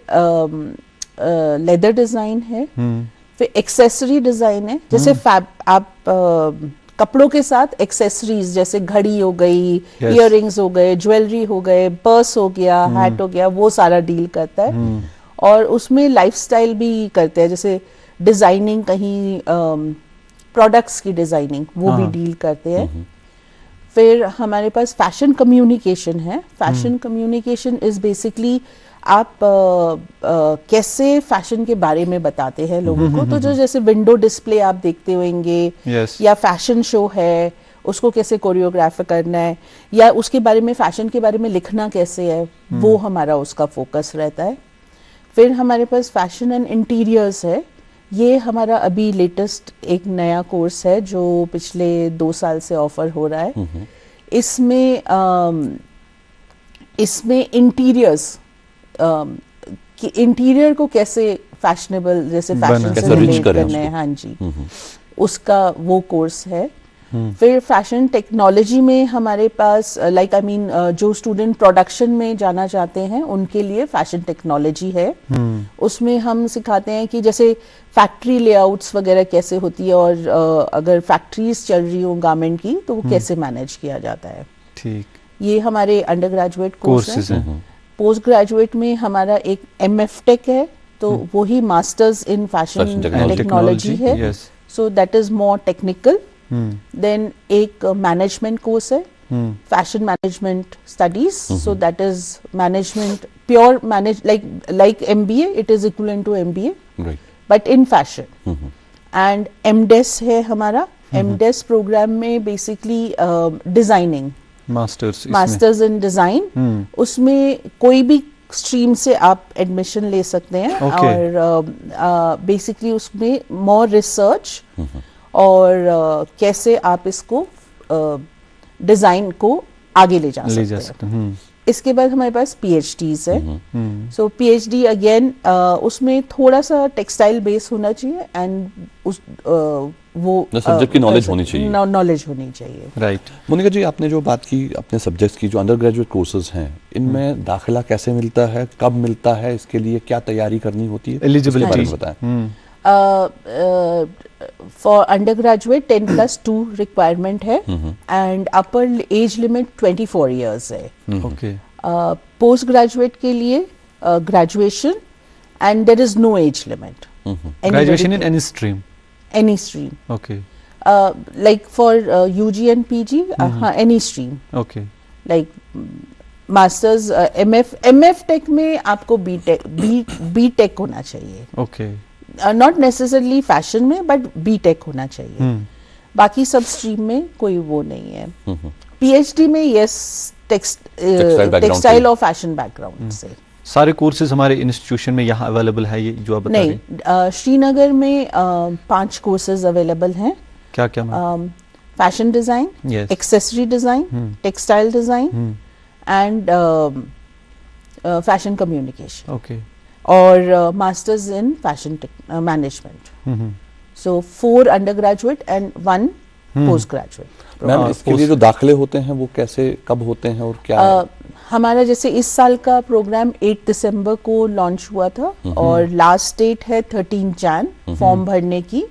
लेदर डिजाइन है, फिर एक्सेसरी डिजाइन है, जैसे आप कपड़ों के साथ एक्सेसरीज जैसे घड़ी हो गई, इयररिंग्स हो गए, ज्वेलरी हो गए, पर्स हो गया, हैट हो गया, वो सारा डील करता है। और उसमें लाइफस्टाइल भी करते हैं, जैसे डिजाइनिंग, कहीं प्रोडक्ट्स की डिजाइनिंग, वो भी डील करते हैं। फिर हमारे पास फैशन कम्युनिकेशन है। फैशन कम्युनिकेशन इज बेसिकली आप कैसे फैशन के बारे में बताते हैं लोगों को। तो जो जैसे विंडो डिस्प्ले आप देखते होंगे Yes. या फैशन शो है, उसको कैसे कोरियोग्राफ करना है, या उसके बारे में फैशन के बारे में लिखना कैसे है, वो हमारा उसका फोकस रहता है। फिर हमारे पास फैशन एंड इंटीरियर्स है, ये हमारा अभी लेटेस्ट एक नया कोर्स है जो पिछले 2 साल से ऑफर हो रहा है। इसमें इंटीरियर्स कि इंटीरियर को कैसे फैशनेबल, जैसे फैशन कैसे से रिच रिलेट करें करना है, हाँ जी, उसका वो कोर्स है। फिर फैशन टेक्नोलॉजी में हमारे पास जो स्टूडेंट प्रोडक्शन में जाना चाहते हैं उनके लिए फैशन टेक्नोलॉजी है। उसमें हम सिखाते हैं कि जैसे फैक्ट्री लेआउट्स वगैरह कैसे होती है, और अगर फैक्ट्रीज चल रही हो गारमेंट की तो वो कैसे मैनेज किया जाता है। ठीक, ये हमारे अंडर ग्रेजुएट कोर्सेज है। हैं। पोस्ट ग्रेजुएट में हमारा एक MF टेक है, तो वही masters in Fashion fashion technology. Technology है। Yes. So that is more technical. Then एक मैनेजमेंट कोर्स है, fashion management studies, so that is management pure manage like MBA, it is equivalent to MBA Right. But in fashion. And MDes है हमारा। MDes प्रोग्राम में basically designing, masters in design, उसमें कोई भी स्ट्रीम से आप एडमिशन ले सकते हैं। और बेसिकली उसमें मोर रिसर्च और कैसे आप इसको डिजाइन को आगे ले जा सकते हैं। इसके बाद हमारे पास PhDs है। सो PhD अगेन उसमें थोड़ा सा टेक्सटाइल बेस होना चाहिए, एंड उस वो सब्जेक्ट की नॉलेज होनी चाहिए। नॉलेज होनी चाहिए। राइट। मोनिका जी, आपने जो बात की अपने सब्जेक्ट्स की, जो अंडर ग्रेजुएट कोर्सेज हैं, इनमें दाखिला कैसे मिलता है, कब मिलता है, इसके लिए क्या तैयारी करनी होती है, एलिजिबिलिटी बताएं। फॉर अंडर ग्रेजुएट 10+2 रिक्वायरमेंट है, and upper age limit 24 years है। ओके। पोस्ट ग्रेजुएट के लिए graduation, and there is no age limit. Graduation in any stream? Any stream. Okay. Like for UG and PG, any stream. Okay. Like masters, MF tech में आपको B.Tech होना चाहिए। ओके। नॉट नेसेसरली फैशन में, बट B.Tech होना चाहिए। बाकी सब स्ट्रीम में कोई वो नहीं है। PhD में यस, टेक्सटाइल और फैशन बैकग्राउंड से। सारे कोर्सेज हमारे इंस्टीट्यूशन में यहाँ अवेलेबल है, ये जो आप बता रहे हैं? नहीं, श्रीनगर में 5 कोर्सेज अवेलेबल हैं। क्या क्या ma'am? Fashion design, Yes. Accessory design, textile design, and fashion communication, okay. और masters in fashion management. So 4 undergraduate and 1 postgraduate. Ma'am, इसके लिए जो दाखिले होते हैं वो कैसे, कब होते हैं और क्या? हमारा जैसे इस साल का प्रोग्राम 8 दिसंबर को लॉन्च हुआ था, और लास्ट डेट है 13 जैन फॉर्म भरने की।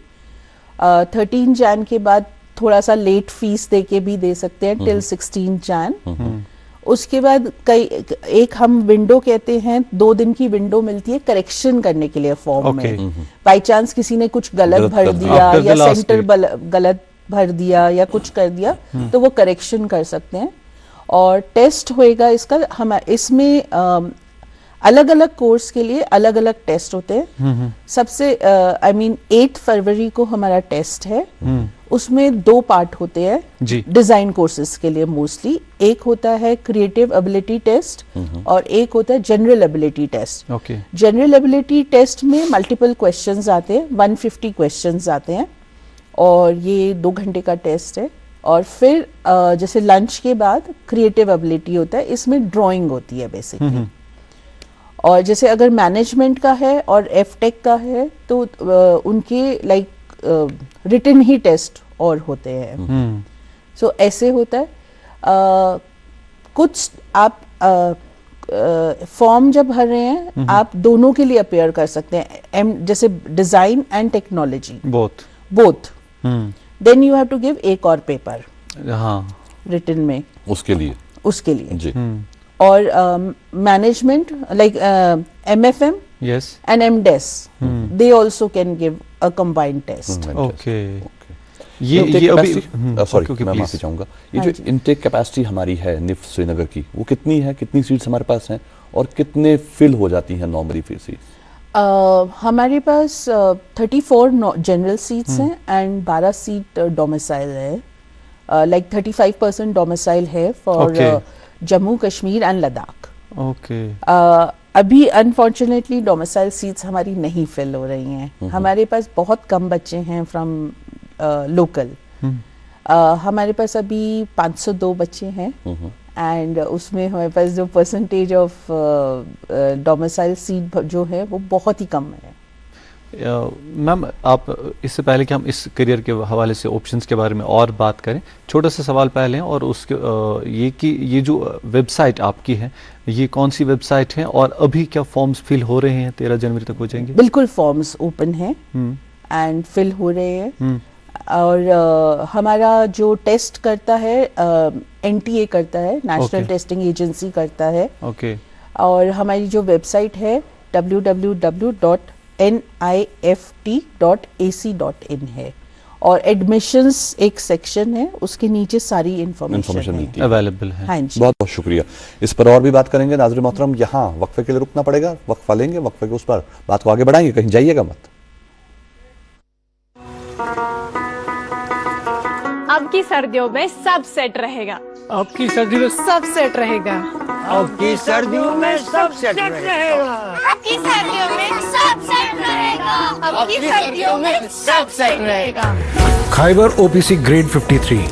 13 जैन के बाद थोड़ा सा लेट फीस दे के भी दे सकते हैं टिल 16 जैन। उसके बाद एक हम विंडो कहते हैं, 2 दिन की विंडो मिलती है करेक्शन करने के लिए फॉर्म में। बाई चांस किसी ने कुछ गलत भर दिया, या सेंटर गलत भर दिया, या कुछ कर दिया, तो वो करेक्शन कर सकते हैं। और टेस्ट होएगा इसका, हम इसमें अलग अलग कोर्स के लिए अलग अलग टेस्ट होते हैं। सबसे 8 फरवरी को हमारा टेस्ट है। उसमें 2 पार्ट होते हैं डिजाइन कोर्सेज के लिए मोस्टली। एक होता है क्रिएटिव एबिलिटी टेस्ट, और एक होता है general ability test. General ability test में मल्टीपल क्वेश्चंस आते हैं, 150 क्वेश्चंस आते हैं, और ये 2 घंटे का टेस्ट है। और फिर जैसे लंच के बाद क्रिएटिव एबिलिटी होता है, इसमें ड्राइंग होती है बेसिकली। और जैसे अगर मैनेजमेंट का है और F.Tech का है, तो उनके रिटन ही टेस्ट और होते हैं। सो ऐसे होता है। कुछ आप फॉर्म जब भर रहे हैं, आप दोनों के लिए अपेयर कर सकते हैं, जैसे design and technology, both. Then you have to give एक और पेपर रिटन में उसके लिए जी। और management like MFM and MDes, they also can give a combined test. Okay. ये अभी सॉरी, मैं माफी चाहूंगा, ये जो इनटेक कैपेसिटी हमारी है निफ्ट श्रीनगर की, वो कितनी है, कितनी सीट्स हमारे पास हैं, और कितने फिल हो जाती हैं नॉर्मली सीट्स? हमारे पास 34 जनरल सीट्स हैं एंड 12 सीट डोमिसाइल है. लाइक 35% डोमिसाइल है for Jammu Kashmir and Ladakh. Okay. अभी अनफॉर्चुनेटली डोमिसाइल सीट्स हमारी नहीं फिल हो रही हैं. हमारे पास बहुत कम बच्चे हैं फ्रॉम लोकल. हमारे पास अभी 502 बच्चे हैं एंड उसमें हमारे पास जो परसेंटेज ऑफ डोमिसाइल सीट जो है वो बहुत ही कम है. मैम, आप इससे पहले कि हम इस करियर के हवाले से ऑप्शंस के बारे में और बात करें, छोटा सा सवाल पहले और उसके ये कि ये जो वेबसाइट आपकी है ये कौन सी वेबसाइट है और अभी क्या फॉर्म्स फिल हो रहे हैं? 13 जनवरी तक हो जाएंगे? बिल्कुल फॉर्म्स ओपन हैं एंड फिल हो रहे हैं. और हमारा जो टेस्ट करता है NTA करता है, नेशनल टेस्टिंग एजेंसी करता है. ओके. और हमारी जो वेबसाइट है www.nift.ac.in है और एडमिशंस एक सेक्शन है, उसके नीचे सारी इंफॉर्मेशन मिलती है, अवेलेबल है. हाँ जी. बहुत बहुत शुक्रिया. इस पर और भी बात करेंगे. नाज़रीन मोहतरम, यहाँ वक्फे के लिए रुकना पड़ेगा. वक्फा लेंगे, वक्फे के उस पर बात को आगे बढ़ाएंगे. कहीं जाइएगा मत. अब की सर्दियों में सब सेट रहेगा. अब की सर्दी में सब सेट रहेगा. अब की सर्दियों में सब सेट रहेगा. अब की सर्दियों में सब सेट रहेगा. अब की सर्दियों में सब सेट रहेगा. खाइबर OPC ग्रेड 53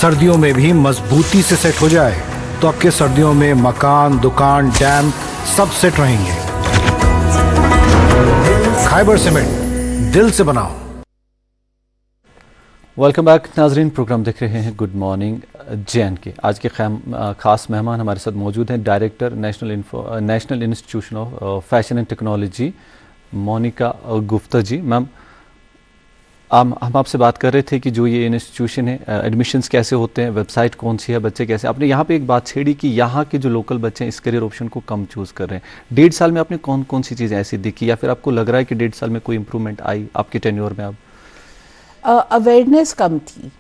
सर्दियों में भी मजबूती से सेट हो जाए तो आपके सर्दियों में मकान, दुकान, डैम सब सेट रहेंगे. खाइबर सीमेंट, दिल से बनाओ. वेलकम बैक नाजरीन. प्रोग्राम देख रहे हैं गुड मॉर्निंग JNK. आज के खास मेहमान हमारे साथ मौजूद हैं director National Institution of Fashion and Technology Monika Gupta ji. Ma'am, हम आपसे बात कर रहे थे कि जो ये इंस्टीट्यूशन है, एडमिशन्स कैसे होते हैं, वेबसाइट कौन सी है, बच्चे कैसे. आपने यहाँ पे एक बात छेड़ी कि यहाँ के जो लोकल बच्चे हैं इस करियर ऑप्शन को कम चूज़ कर रहे हैं. 1.5 साल में आपने कौन कौन सी चीज़ें ऐसी देखी या फिर आपको लग रहा है कि 1.5 साल में कोई इंप्रूवमेंट आई आपके टेन्योर में? अब अवेयरनेस कम थी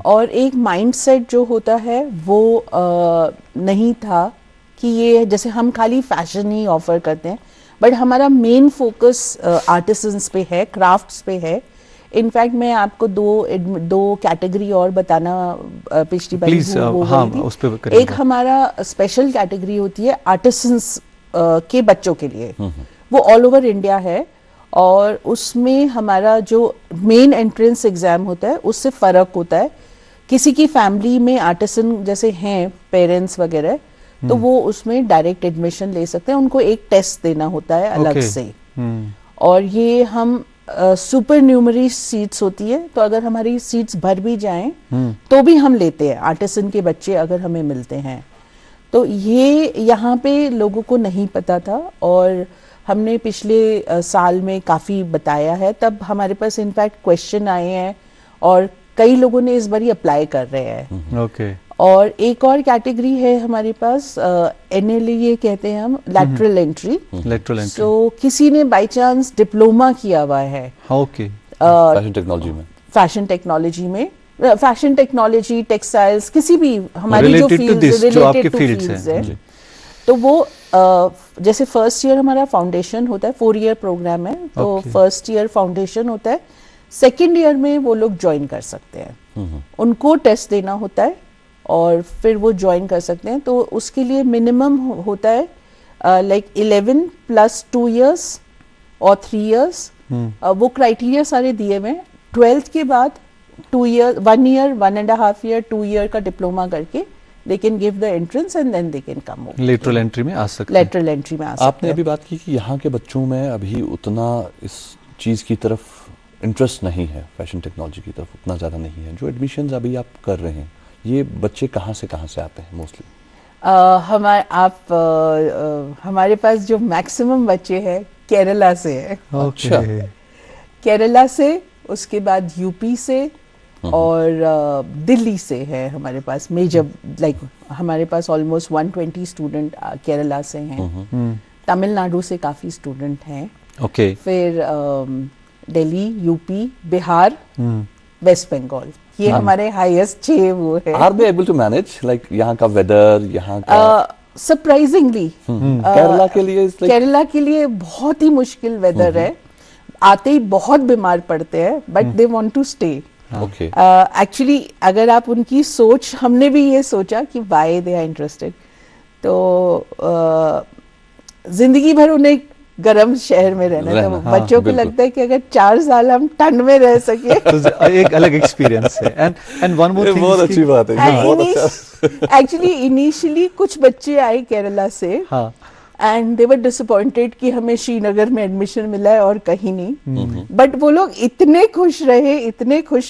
और एक माइंडसेट जो होता है वो नहीं था कि ये जैसे हम खाली फैशन ही ऑफर करते हैं, बट हमारा मेन फोकस आर्टिसंस पे है, क्राफ्ट्स पे है. इनफैक्ट मैं आपको दो कैटेगरी और बताना पिछली बार एक हमारा स्पेशल कैटेगरी होती है आर्टिसंस के बच्चों के लिए. वो ऑल ओवर इंडिया है और उसमें हमारा जो मेन एंट्रेंस एग्जाम होता है उससे फ़र्क होता है. किसी की फैमिली में आर्टिसन जैसे हैं पेरेंट्स वगैरह, तो वो उसमें डायरेक्ट एडमिशन ले सकते हैं. उनको एक टेस्ट देना होता है अलग से. और ये हम सुपर न्यूमरी सीट्स होती है, तो अगर हमारी सीट्स भर भी जाएं तो भी हम लेते हैं आर्टिसन के बच्चे अगर हमें मिलते हैं. तो ये यहाँ पे लोगों को नहीं पता था और हमने पिछले साल में काफ़ी बताया है. तब हमारे पास इनफैक्ट क्वेश्चन आए हैं और कई लोगों ने इस बार ही अप्लाई कर रहे हैं. ओके. और एक और कैटेगरी है हमारे पास NLA कहते हैं हम, लैटरल एंट्री. तो किसी ने बाय चांस डिप्लोमा किया हुआ है फैशन टेक्नोलॉजी में, फैशन टेक्नोलॉजी, टेक्सटाइल्स, किसी भी हमारी जो फील्ड्स है, तो वो जैसे फर्स्ट ईयर हमारा फाउंडेशन होता है, 4 ईयर प्रोग्राम है, तो फर्स्ट ईयर फाउंडेशन होता है. सेकेंड ईयर में वो लोग ज्वाइन कर सकते हैं. उनको टेस्ट देना होता है और फिर वो ज्वाइन कर सकते हैं. तो उसके लिए मिनिमम होता है लाइक 11 + 2 years और 3 years. वो क्राइटेरिया सारे दिए हुए हैं. 12th के बाद 2 year, 1 year, 1.5 year, 2 year का डिप्लोमा करके they can give the entrance and then they can come over. Lateral entry में आ सकते हैं. लेटरल एंट्री में आ सकते हैं. आपने अभी बात की कि यहाँ के बच्चों में अभी उतना इस चीज़ की तरफ इंटरेस्ट नहीं है, फैशन टेक्नोलॉजी की तरफ उतना ज़्यादा नहीं है. जो एडमिशन्स अभी आप कर रहे हैं, ये बच्चे कहाँ से आते हैं मोस्टली? हमारे पास जो मैक्सिमम बच्चे हैं केरला से है. अच्छा. केरला से, उसके बाद यूपी से और दिल्ली से है हमारे पास मेजर. लाइक हमारे पास ऑलमोस्ट 120 स्टूडेंट केरला से हैं. तमिलनाडु से काफ़ी स्टूडेंट हैं. ओके. फिर दिल्ली, यूपी, बिहार, वेस्ट बंगाल, ये हमारे हाईएस्ट 6 वो है. Are they able to manage like यहाँ का वेदर, यहाँ का सरप्राइजिंगली केरला के लिए it's like- केरला के लिए बहुत ही मुश्किल वेदर है, आते ही बहुत बीमार पड़ते हैं, but they want to stay. Okay actually अगर आप उनकी सोच, हमने भी ये सोचा कि वाई दे आर इंटरेस्टेड, तो जिंदगी भर उन्हें गर्म शहर में रहना था। हाँ, बच्चों को बिल्कुल। लगता है कि अगर 4 साल हम ठंड में रह सके तो एक अलग एक्सपीरियंस है। एंड वन मोर ये थिंग, बहुत अच्छी बात है, ये बहुत अच्छा। एक्चुअली इनिशियली कुछ बच्चे आए केरला से हाँ एंड दे वर डिसअपॉइंटेड कि हमें श्रीनगर में एडमिशन मिला है और कहीं नहीं, बट वो लोग इतने खुश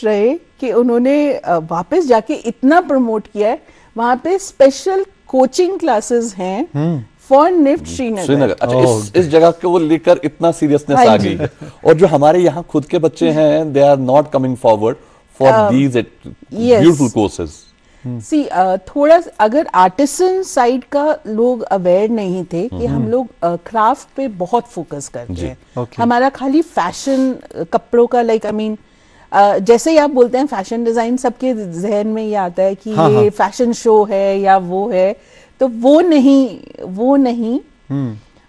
रहे कि उन्होंने वापस जाके इतना प्रमोट किया है। वहां पे स्पेशल कोचिंग क्लासेस हैं फॉर निफ्ट श्रीनगर। अच्छा, इस जगह को लेकर इतना सीरियसनेस हाँ आ जी। गई है। और जो हमारे यहाँ खुद के बच्चे हैं, they are not coming forward for these beautiful courses. See थोड़ा अगर आर्टिसन साइड का लोग अवेयर नहीं थे कि हम लोग क्राफ्ट पे बहुत फोकस करते हैं। okay. हमारा खाली फैशन कपड़ों का लाइक आई मीन जैसे ही आप बोलते हैं फैशन डिजाइन, सबके जहन में ये आता है कि ये फैशन शो है या वो है, तो वो नहीं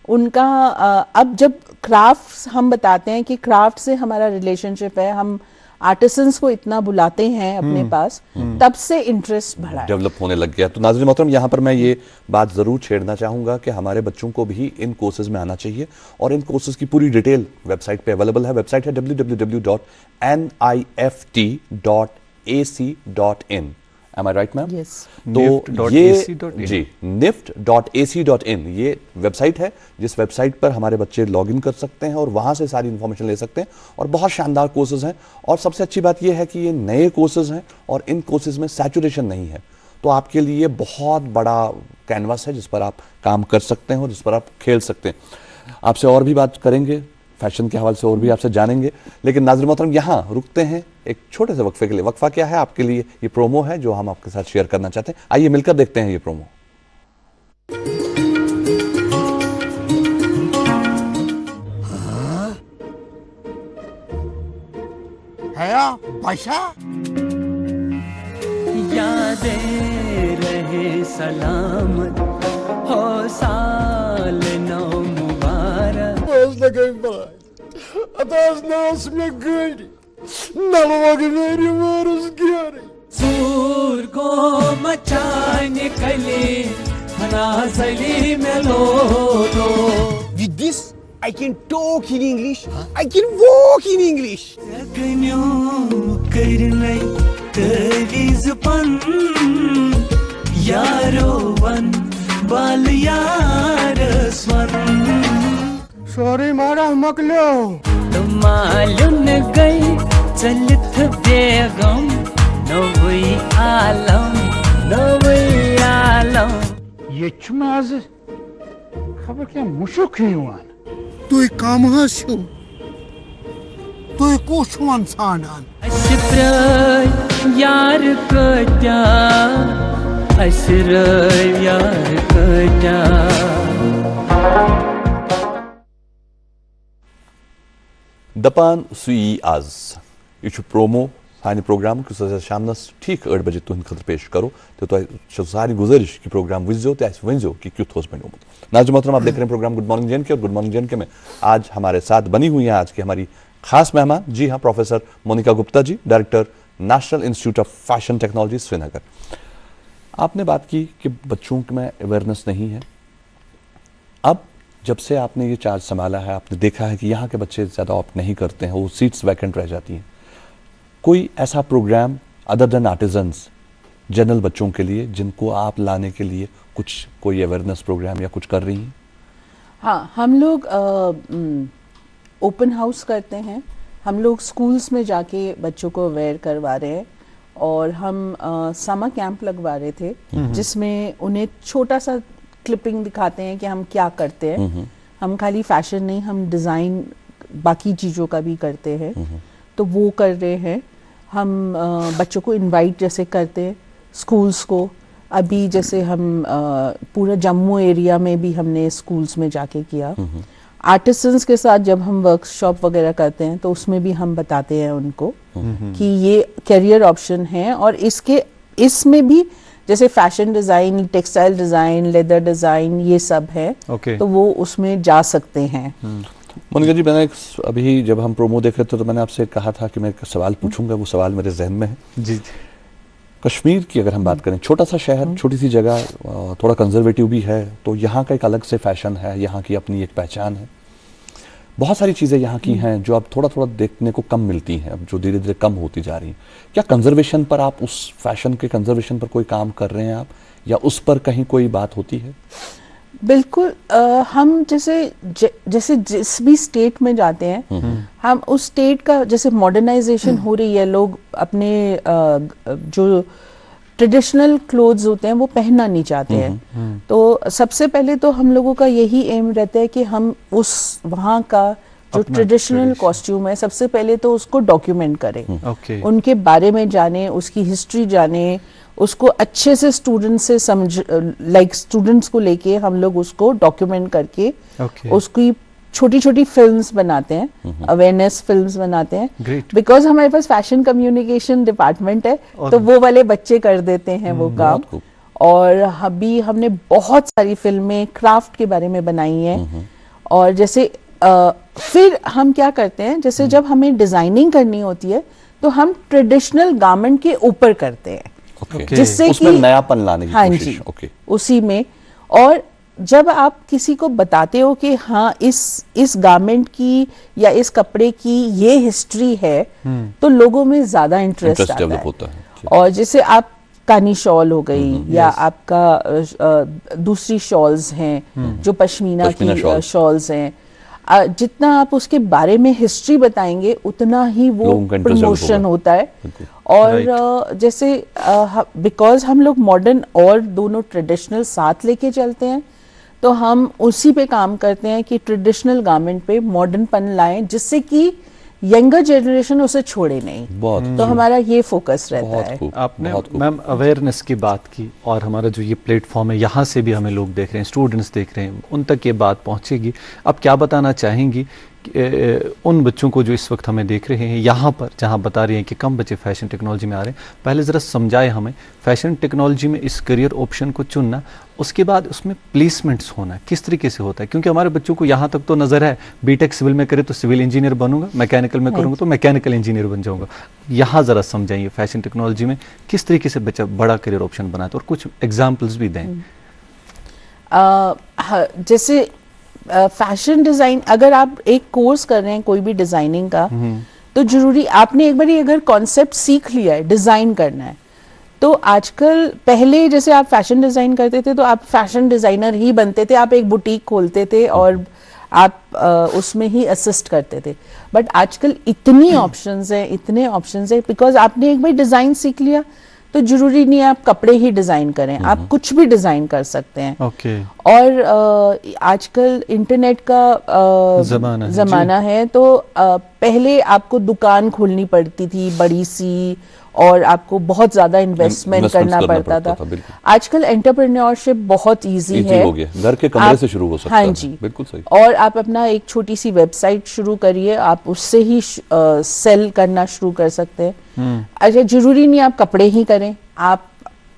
उनका अब जब क्राफ्ट हम बताते हैं कि क्राफ्ट से हमारा रिलेशनशिप है, हम आर्टिसंस को इतना बुलाते हैं अपने पास, तब से इंटरेस्ट बढ़ा है, डेवलप होने लग गया। तो नाज़रीन मोहतरम, यहाँ पर मैं ये बात ज़रूर छेड़ना चाहूँगा कि हमारे बच्चों को भी इन कोर्सेज में आना चाहिए, और इन कोर्सेज की पूरी डिटेल वेबसाइट पे अवेलेबल है। वेबसाइट है www.nift.ac.in। Am I right, ma'am? Yes. तो ये nift.ac.in जी nift.ac.in ये वेबसाइट है, जिस वेबसाइट पर हमारे बच्चे लॉगिन कर सकते हैं और वहां से सारी इन्फॉर्मेशन ले सकते हैं, और बहुत शानदार कोर्सेज हैं। और सबसे अच्छी बात यह है कि ये नए कोर्सेज हैं और इन कोर्सेज में सैचुरेशन नहीं है, तो आपके लिए बहुत बड़ा कैनवास है जिस पर आप काम कर सकते हैं और जिस पर आप खेल सकते हैं। आपसे और भी बात करेंगे, फैशन के हवाले से और भी आपसे जानेंगे, लेकिन नाज़रीन मोहतरम यहाँ रुकते हैं एक छोटे से वक्फे के लिए। वक्फा क्या है आपके लिए? ये प्रोमो है जो हम आपके साथ शेयर करना चाहते हैं। आइए मिलकर देखते हैं ये प्रोमो। है बादशाह, यादें रहे सलामत हो, साल नौ मुबारक। सूर को मचाने कली मनाजली में लो। with this I can talk in English, I can walk in English. करने तेरी जुबान यारो वन बाल यार स्वर। Sorry मारा मकलो, तो मालूम गई चलत बेगम नवी आलम ये आज खबर क्या मुशुक ही हुआ। तुई काम हस्यो, तुई कोशवान सानान। अशप्र यार कट्या, अशर यार कट्या। दपान सुई आज यह प्रोमो सानि प्रोग्राम शामनस ठीक 8 बजे तुहद खतर पेश करो, तो सारी गुजारिश कि प्रोग्राम वजो तो वजो कि क्यों थोस बनो। नाज़रीन मोहतरम, आप देख रहे हैं प्रोग्राम गुड मॉर्निंग जेएनके, और गुड मॉर्निंग जेएनके में आज हमारे साथ बनी हुई हैं आज की हमारी खास मेहमान। जी हाँ, professor Monika Gupta ji, director national institute of fashion technology Srinagar. आपने बात की कि बच्चों में अवेयरनेस नहीं है। अब जब से आपने ये चार्ज संभाला है, आपने देखा है कि यहाँ के बच्चे ज़्यादा ऑप्ट नहीं करते हैं, वो सीट्स वैकेंट रह जाती हैं। कोई ऐसा programme other than artisans general बच्चों के लिए जिनको आप लाने के लिए कोई अवेयरनेस प्रोग्राम या कुछ कर रही हैं? हाँ, हम लोग ओपन हाउस करते हैं, हम लोग स्कूल्स में जाके बच्चों को अवेयर करवा रहे हैं, और हम समर कैंप लगवा रहे थे जिसमें उन्हें छोटा सा क्लिपिंग दिखाते हैं कि हम क्या करते हैं। हम खाली फैशन नहीं, हम डिज़ाइन बाकी चीज़ों का भी करते हैं, तो वो कर रहे हैं। हम बच्चों को इनवाइट जैसे करते हैं स्कूल्स को। अभी जैसे हम पूरा जम्मू एरिया में भी हमने स्कूल्स में जाके किया। आर्टिसंस के साथ जब हम वर्कशॉप वगैरह करते हैं तो उसमें भी हम बताते हैं उनको कि ये करियर ऑप्शन है, और इसमें भी जैसे fashion design, textile design, leather design, ये सब है। Okay. तो वो उसमें जा सकते हैं। मोनिका जी, मैंने अभी जब हम प्रोमो देख रहे थे तो मैंने आपसे कहा था कि मैं एक सवाल पूछूंगा, वो सवाल मेरे जहन में है। जी। कश्मीर की अगर हम बात करें, छोटा सा शहर, छोटी सी जगह, थोड़ा कंजर्वेटिव भी है, तो यहाँ का एक अलग से फैशन है, यहाँ की अपनी एक पहचान है। बहुत सारी चीज़ें यहाँ की हैं जो अब थोड़ा थोड़ा देखने को कम मिलती हैं, अब जो धीरे धीरे कम होती जा रही हैं। क्या कंजर्वेशन पर आप, उस फैशन के कंजर्वेशन पर कोई काम कर रहे हैं आप, या उस पर कहीं कोई बात होती है? बिल्कुल। हम जैसे जिस भी स्टेट में जाते हैं, हम उस स्टेट का, जैसे मॉडर्नाइजेशन हो रही है, लोग अपने जो ट्रेडिशनल क्लोथ्स होते हैं वो पहनना नहीं चाहते हैं। तो सबसे पहले तो हम लोगों का यही एम रहता है कि हम उस वहाँ का जो ट्रेडिशनल कॉस्ट्यूम है, सबसे पहले तो उसको डॉक्यूमेंट करें। Okay. उनके बारे में जाने, उसकी हिस्ट्री जाने, उसको अच्छे से स्टूडेंट्स से समझ, लाइक स्टूडेंट्स को लेके हम लोग उसको डॉक्यूमेंट करके उसकी छोटी छोटी फिल्म्स बनाते हैं, अवेयरनेस फिल्म्स बनाते हैं। बिकॉज हमारे पास फैशन कम्युनिकेशन डिपार्टमेंट है, तो वो वाले बच्चे कर देते हैं वो काम। और अभी हमने बहुत सारी फिल्में क्राफ्ट के बारे में बनाई हैं। और जैसे फिर हम क्या करते हैं, जैसे जब हमें डिजाइनिंग करनी होती है तो हम ट्रेडिशनल गारमेंट के ऊपर करते हैं, जिससे उसमें नयापन लाने की कोशिश। उसी में। और जब आप किसी को बताते हो कि हाँ इस गारमेंट की या इस कपड़े की ये हिस्ट्री है, तो लोगों में ज्यादा इंटरेस्ट आता है। और जैसे आप कानी शॉल हो गई, या आपका दूसरी शॉल्स हैं जो पश्मीना की शॉल्स हैं, जितना आप उसके बारे में हिस्ट्री बताएंगे उतना ही वो प्रमोशन होता है। और जैसे बिकॉज हम लोग मॉडर्न और दोनों ट्रेडिशनल साथ लेके चलते हैं, तो हम उसी पे काम करते हैं कि ट्रेडिशनल गारमेंट पे मॉडर्नपन लाएं, जिससे कि यंगर जनरेशन उसे छोड़े नहीं। तो हमारा ये फोकस रहता है। आपने मैम अवेयरनेस की बात की, और हमारा जो ये प्लेटफॉर्म है, यहाँ से भी हमें लोग देख रहे हैं, स्टूडेंट्स देख रहे हैं, उन तक ये बात पहुँचेगी। अब क्या बताना चाहेंगी उन बच्चों को जो इस वक्त हमें देख रहे हैं यहाँ पर, जहाँ बता रहे हैं कि कम बच्चे फैशन टेक्नोलॉजी में आ रहे हैं? पहले ज़रा समझाए हमें फैशन टेक्नोलॉजी में इस करियर ऑप्शन को चुनना, उसके बाद उसमें प्लेसमेंट्स होना किस तरीके से होता है? क्योंकि हमारे बच्चों को यहाँ तक तो नज़र है, बीटेक सिविल में करे तो सिविल इंजीनियर बनूंगा, मैकेनिकल में करूँगा तो मैकेनिकल इंजीनियर बन जाऊँगा। यहाँ ज़रा समझाइए फैशन टेक्नोलॉजी में किस तरीके से बच्चा बड़ा करियर ऑप्शन बनाता है, और कुछ एग्जाम्पल्स भी दें। जैसे फैशन डिजाइन, अगर आप एक कोर्स कर रहे हैं कोई भी डिजाइनिंग का, तो जरूरी आपने एक बार अगर कॉन्सेप्ट सीख लिया है, डिजाइन करना है, तो आजकल, पहले जैसे आप फैशन डिजाइन करते थे तो आप फैशन डिजाइनर ही बनते थे, आप एक बुटीक खोलते थे और आप उसमें ही असिस्ट करते थे। बट आजकल इतनी ऑप्शंस हैं, इतने ऑप्शंस हैं, बिकॉज आपने एक बार डिजाइन सीख लिया तो जरूरी नहीं है आप कपड़े ही डिजाइन करें, आप कुछ भी डिजाइन कर सकते हैं। और आजकल इंटरनेट का जमाना है, तो पहले आपको दुकान खोलनी पड़ती थी बड़ी सी, और आपको बहुत ज्यादा इन्वेस्टमेंट करना पड़ता था। आजकल एंटरप्रेन्योरशिप बहुत इजी है, हो गया, घर के कमरे से शुरू हो सकता है। हाँ जी, बिल्कुल सही। और आप अपना एक छोटी सी वेबसाइट शुरू करिए, आप उससे ही सेल करना शुरू कर सकते हैं। अच्छा, जरूरी नहीं आप कपड़े ही करें,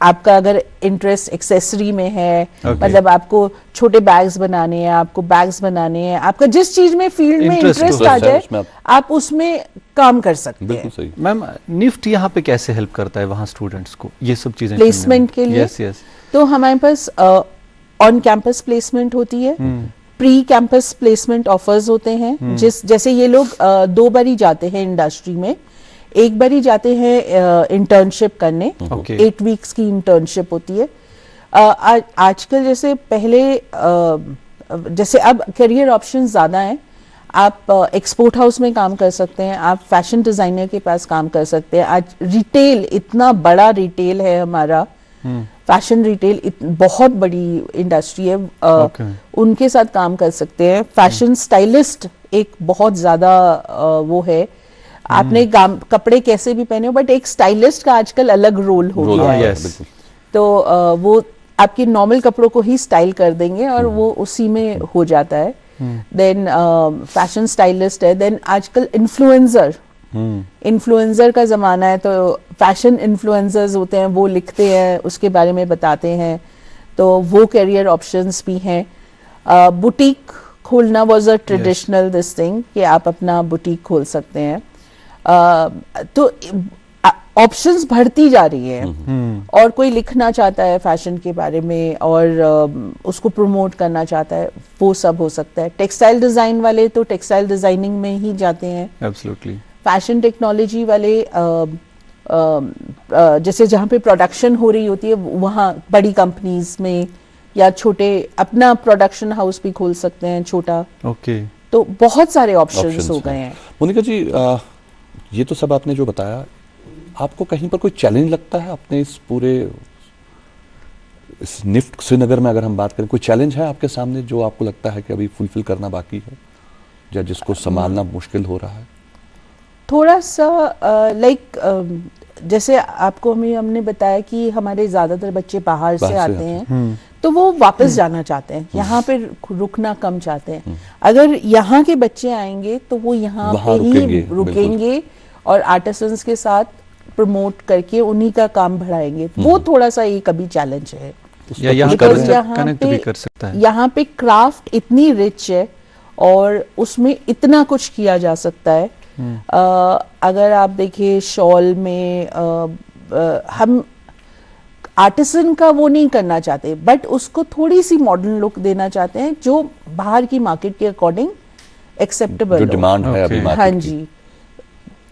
आपका अगर इंटरेस्ट एक्सेसरी में है, मतलब आपको छोटे बैग्स बनाने हैं, आपको बैग्स बनाने हैं, आपका जिस चीज में फील्ड में इंटरेस्ट आ जाए, आप उसमें काम कर सकते हैं। मैम निफ्ट यहाँ पे कैसे हेल्प करता है वहाँ स्टूडेंट्स को ये सब चीजें प्लेसमेंट के लिए? तो हमारे पास ऑन कैंपस प्लेसमेंट होती है, प्री कैंपस प्लेसमेंट ऑफर्स होते हैं। जैसे ये लोग 2 बार ही जाते हैं इंडस्ट्री में, एक बार ही जाते हैं इंटर्नशिप करने, 8 वीक्स की इंटर्नशिप होती है। आजकल जैसे पहले, जैसे अब करियर ऑप्शन ज्यादा हैं, आप एक्सपोर्ट हाउस में काम कर सकते हैं, आप फैशन डिजाइनर के पास काम कर सकते हैं। आज रिटेल, इतना बड़ा रिटेल है हमारा, फैशन रिटेल बहुत बड़ी इंडस्ट्री है, उनके साथ काम कर सकते हैं। फैशन स्टाइलिस्ट एक बहुत ज्यादा वो है, आपने कपड़े कैसे भी पहने हो, बट एक स्टाइलिस्ट का आजकल अलग रोल हो गया है। तो वो आपके नॉर्मल कपड़ों को ही स्टाइल कर देंगे और वो उसी में हो जाता है। देन फैशन स्टाइलिस्ट है। देन आजकल इन्फ्लुएंसर इन्फ्लुएंसर का ज़माना है, तो फैशन इन्फ्लुएंसर्स होते हैं, वो लिखते हैं, उसके बारे में बताते हैं, तो वो करियर ऑप्शंस भी हैं। बुटीक खोलना was a traditional this thing कि आप अपना बुटीक खोल सकते हैं। तो ऑप्शंस बढ़ती जा रही हैं, और कोई लिखना चाहता है फैशन के बारे में और उसको प्रमोट करना चाहता है, वो सब हो सकता है। टेक्सटाइल डिजाइन वाले तो टेक्सटाइल डिजाइनिंग में ही जाते हैं। एब्सोल्युटली। फैशन टेक्नोलॉजी वाले जैसे जहाँ पे प्रोडक्शन हो रही होती है वहाँ बड़ी कंपनीज में, या छोटे अपना प्रोडक्शन हाउस भी खोल सकते हैं छोटा। ओके। तो बहुत सारे ऑप्शंस हो गए हैं। मोनिका जी, ये तो सब आपने जो बताया, आपको कहीं पर कोई चैलेंज लगता है अपने इस पूरे इस निफ्ट श्रीनगर में, अगर हम बात करें, कोई चैलेंज है आपके सामने जो आपको लगता है कि अभी फुलफिल करना बाकी है, या जिसको संभालना मुश्किल हो रहा है? थोड़ा सा जैसे आपको हमने बताया कि हमारे ज्यादातर बच्चे बाहर से आते हैं, तो वो वापस जाना चाहते हैं, यहाँ पे रुकना कम चाहते हैं। अगर यहाँ के बच्चे आएंगे तो वो यहाँ पे ही रुकेंगे और आर्टिसंस के साथ प्रमोट करके उन्हीं का काम बढ़ाएंगे। वो थोड़ा सा एक अभी चैलेंज है। यहाँ पे क्राफ्ट इतनी रिच है और उसमें इतना कुछ किया जा सकता है। अगर आप देखिए शॉल में हम आर्टिसन का वो नहीं करना चाहते, बट उसको थोड़ी सी मॉडर्न लुक देना चाहते हैं जो बाहर की मार्केट के अकॉर्डिंग एक्सेप्टेबल, जो डिमांड है अभी मार्केट हाँ जी,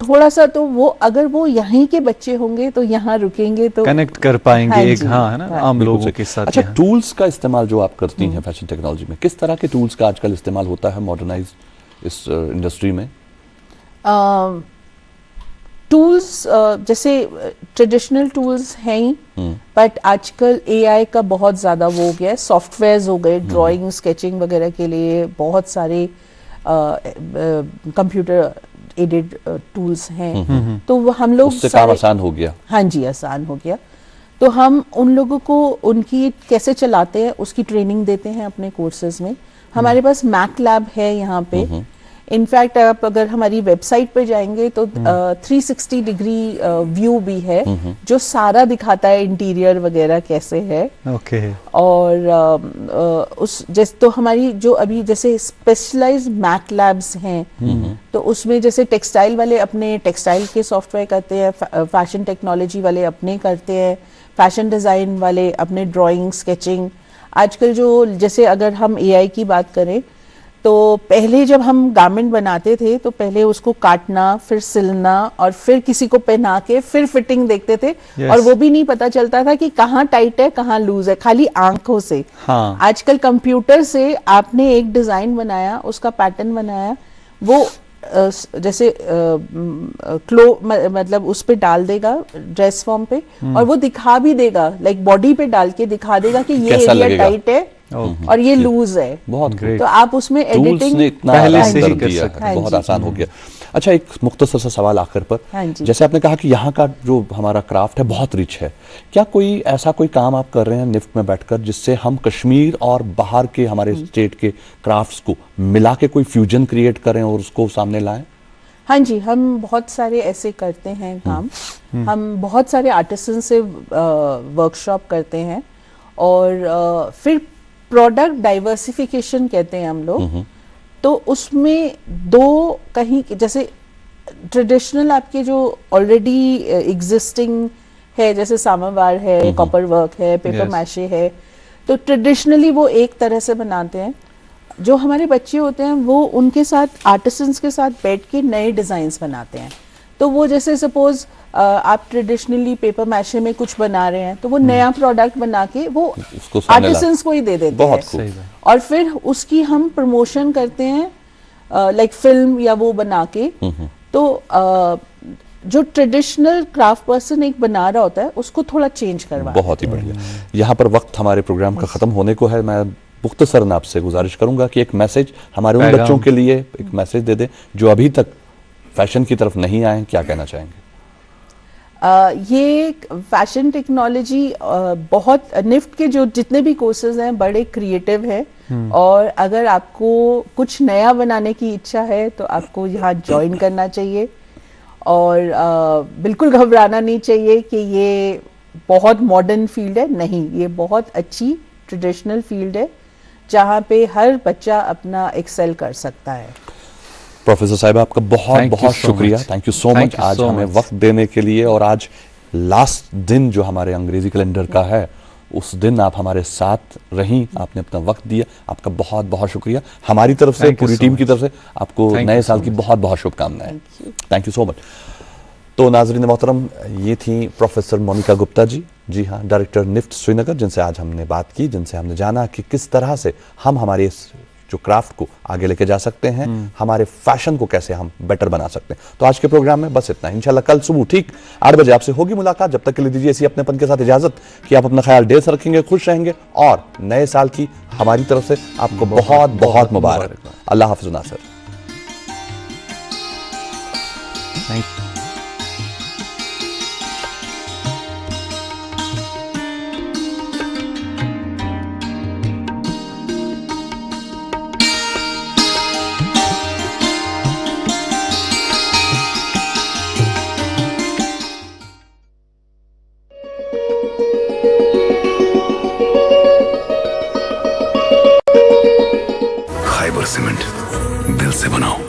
थोड़ा सा। तो वो अगर वो यहीं के बच्चे होंगे तो यहाँ रुकेंगे तो कनेक्ट कर पाएंगे एक, हाँ है ना, आम लोगों के साथ। अच्छा, टूल्स का इस्तेमाल जो आप करती हैं फैशन टेक्नोलॉजी में, किस तरह के टूल्स का आजकल इस्तेमाल होता है मॉडर्नाइज इस इंडस्ट्री में? टूल्स जैसे ट्रेडिशनल टूल्स हैं ही, बट आजकल एआई का बहुत ज्यादा वो हो गया है। सॉफ्टवेयर्स हो गए ड्राइंग स्केचिंग वगैरह के लिए, बहुत सारे कंप्यूटर एडेड टूल्स हैं। तो वो हम लोग उससे काम आसान हो गया। हाँ जी, आसान हो गया। तो हम उन लोगों को उनकी कैसे चलाते हैं उसकी ट्रेनिंग देते हैं अपने कोर्सेज में। हमारे पास मैक लैब है यहाँ पे। इनफैक्ट आप अगर हमारी वेबसाइट पर जाएंगे तो 360 डिग्री व्यू भी है जो सारा दिखाता है इंटीरियर वगैरह कैसे है। ओके। और उस जैसे तो हमारी जो अभी जैसे स्पेशलाइज्ड मैक लैब्स हैं, तो उसमें जैसे टेक्सटाइल वाले अपने टेक्सटाइल के सॉफ्टवेयर करते हैं, फैशन टेक्नोलॉजी वाले अपने करते हैं, फैशन डिजाइन वाले अपने ड्राइंग स्केचिंग। आजकल जो जैसे अगर हम एआई की बात करें तो पहले जब हम गारमेंट बनाते थे तो पहले उसको काटना, फिर सिलना और फिर किसी को पहना के फिर फिटिंग देखते थे। और वो भी नहीं पता चलता था कि कहाँ टाइट है कहाँ लूज है, खाली आंखों से। हाँ। आजकल कंप्यूटर से आपने एक डिजाइन बनाया, उसका पैटर्न बनाया, वो जैसे मतलब उस पे डाल देगा ड्रेस फॉर्म पे, और वो दिखा भी देगा, लाइक बॉडी पे डाल के दिखा देगा कि ये एरिया टाइट है और ये लूज है। बहुत ग्रेट। तो आप उसमें एडिटिंग पहले से ही कर सकते हैं, बहुत आसान हो गया। अच्छा, एक मुख्तसर सा सवाल आखिर पर, जैसे आपने कहा कि यहाँ का जो हमारा क्राफ्ट है बहुत रिच है, क्या कोई ऐसा कोई काम आप कर रहे हैं निफ्ट में बैठकर जिससे हम कश्मीर और बाहर के हमारे स्टेट के क्राफ्ट्स को मिला के कोई फ्यूजन क्रिएट करें और उसको सामने लाएं? हाँ जी, हम बहुत सारे ऐसे करते हैं काम। हम बहुत सारे आर्टिसन से वर्कशॉप करते हैं और फिर प्रोडक्ट डाइवर्सिफिकेशन कहते हैं हम लोग। तो उसमें दो कहीं जैसे ट्रेडिशनल आपके जो ऑलरेडी एग्जिस्टिंग है, जैसे सामावार है, कॉपर वर्क है, पेपर मैशे है, तो ट्रेडिशनली वो एक तरह से बनाते हैं। जो हमारे बच्चे होते हैं वो उनके साथ आर्टिसंस के साथ बैठ के नए डिजाइन्स बनाते हैं। तो वो जैसे सपोज आप ट्रेडिशनली पेपर मैशे में कुछ बना रहे हैं तो वो नया प्रोडक्ट बना के वो आर्टिसंस को ही दे देते हैं, और फिर उसकी हम प्रमोशन करते हैं लाइक फिल्म या वो बना के। तो जो ट्रेडिशनल क्राफ्ट पर्सन एक बना रहा होता है उसको थोड़ा चेंज करवा। बहुत ही बढ़िया। यहाँ पर वक्त हमारे प्रोग्राम का खत्म होने को है। मैं मुख्तसरन आपसे गुजारिश करूंगा कि एक मैसेज हमारे उन बच्चों के लिए एक मैसेज दे दें जो अभी तक फैशन की तरफ नहीं आए। क्या कहना चाहेंगे? ये फैशन टेक्नोलॉजी बहुत निफ्ट के जो जितने भी कोर्सेज हैं बड़े क्रिएटिव हैं, और अगर आपको कुछ नया बनाने की इच्छा है तो आपको यहाँ ज्वाइन करना चाहिए। और बिल्कुल घबराना नहीं चाहिए कि ये बहुत मॉडर्न फील्ड है, नहीं, ये बहुत अच्छी ट्रेडिशनल फील्ड है जहाँ पे हर बच्चा अपना एक्सेल कर सकता है। प्रोफेसर साहिबा, आपका बहुत Thank you बहुत so शुक्रिया, much. Thank you so Thank much you आज so हमें much. वक्त देने के लिए, और आज लास्ट दिन जो हमारे अंग्रेजी कैलेंडर का है उस दिन आप हमारे साथ रहीं, आपने अपना वक्त दिया, आपका बहुत बहुत शुक्रिया। हमारी तरफ से, Thank you पूरी so टीम की much. तरफ से आपको Thank नए you साल so की much. बहुत बहुत शुभकामनाएं। Thank you so much. तो नाजरीन मोहतरम, ये थी प्रोफेसर मोनिका गुप्ता जी, जी हाँ, डायरेक्टर निफ्ट श्रीनगर, जिनसे आज हमने बात की, जिनसे हमने जाना कि किस तरह से हम हमारे इस जो क्राफ्ट को आगे लेके जा सकते हैं, हमारे फैशन को कैसे हम बेटर बना सकते हैं। तो आज के प्रोग्राम में बस इतना। इंशाल्लाह कल सुबह ठीक 8 बजे आपसे होगी मुलाकात। जब तक के लिए दीजिए इसी अपनेपन के साथ इजाजत कि आप अपना ख्याल ढेर से रखेंगे, खुश रहेंगे, और नए साल की हमारी तरफ से आपको बहुत बहुत मुबारक। अल्लाह हाफिज Nasir. Thank you. Khyber cement दिल से बनाओ।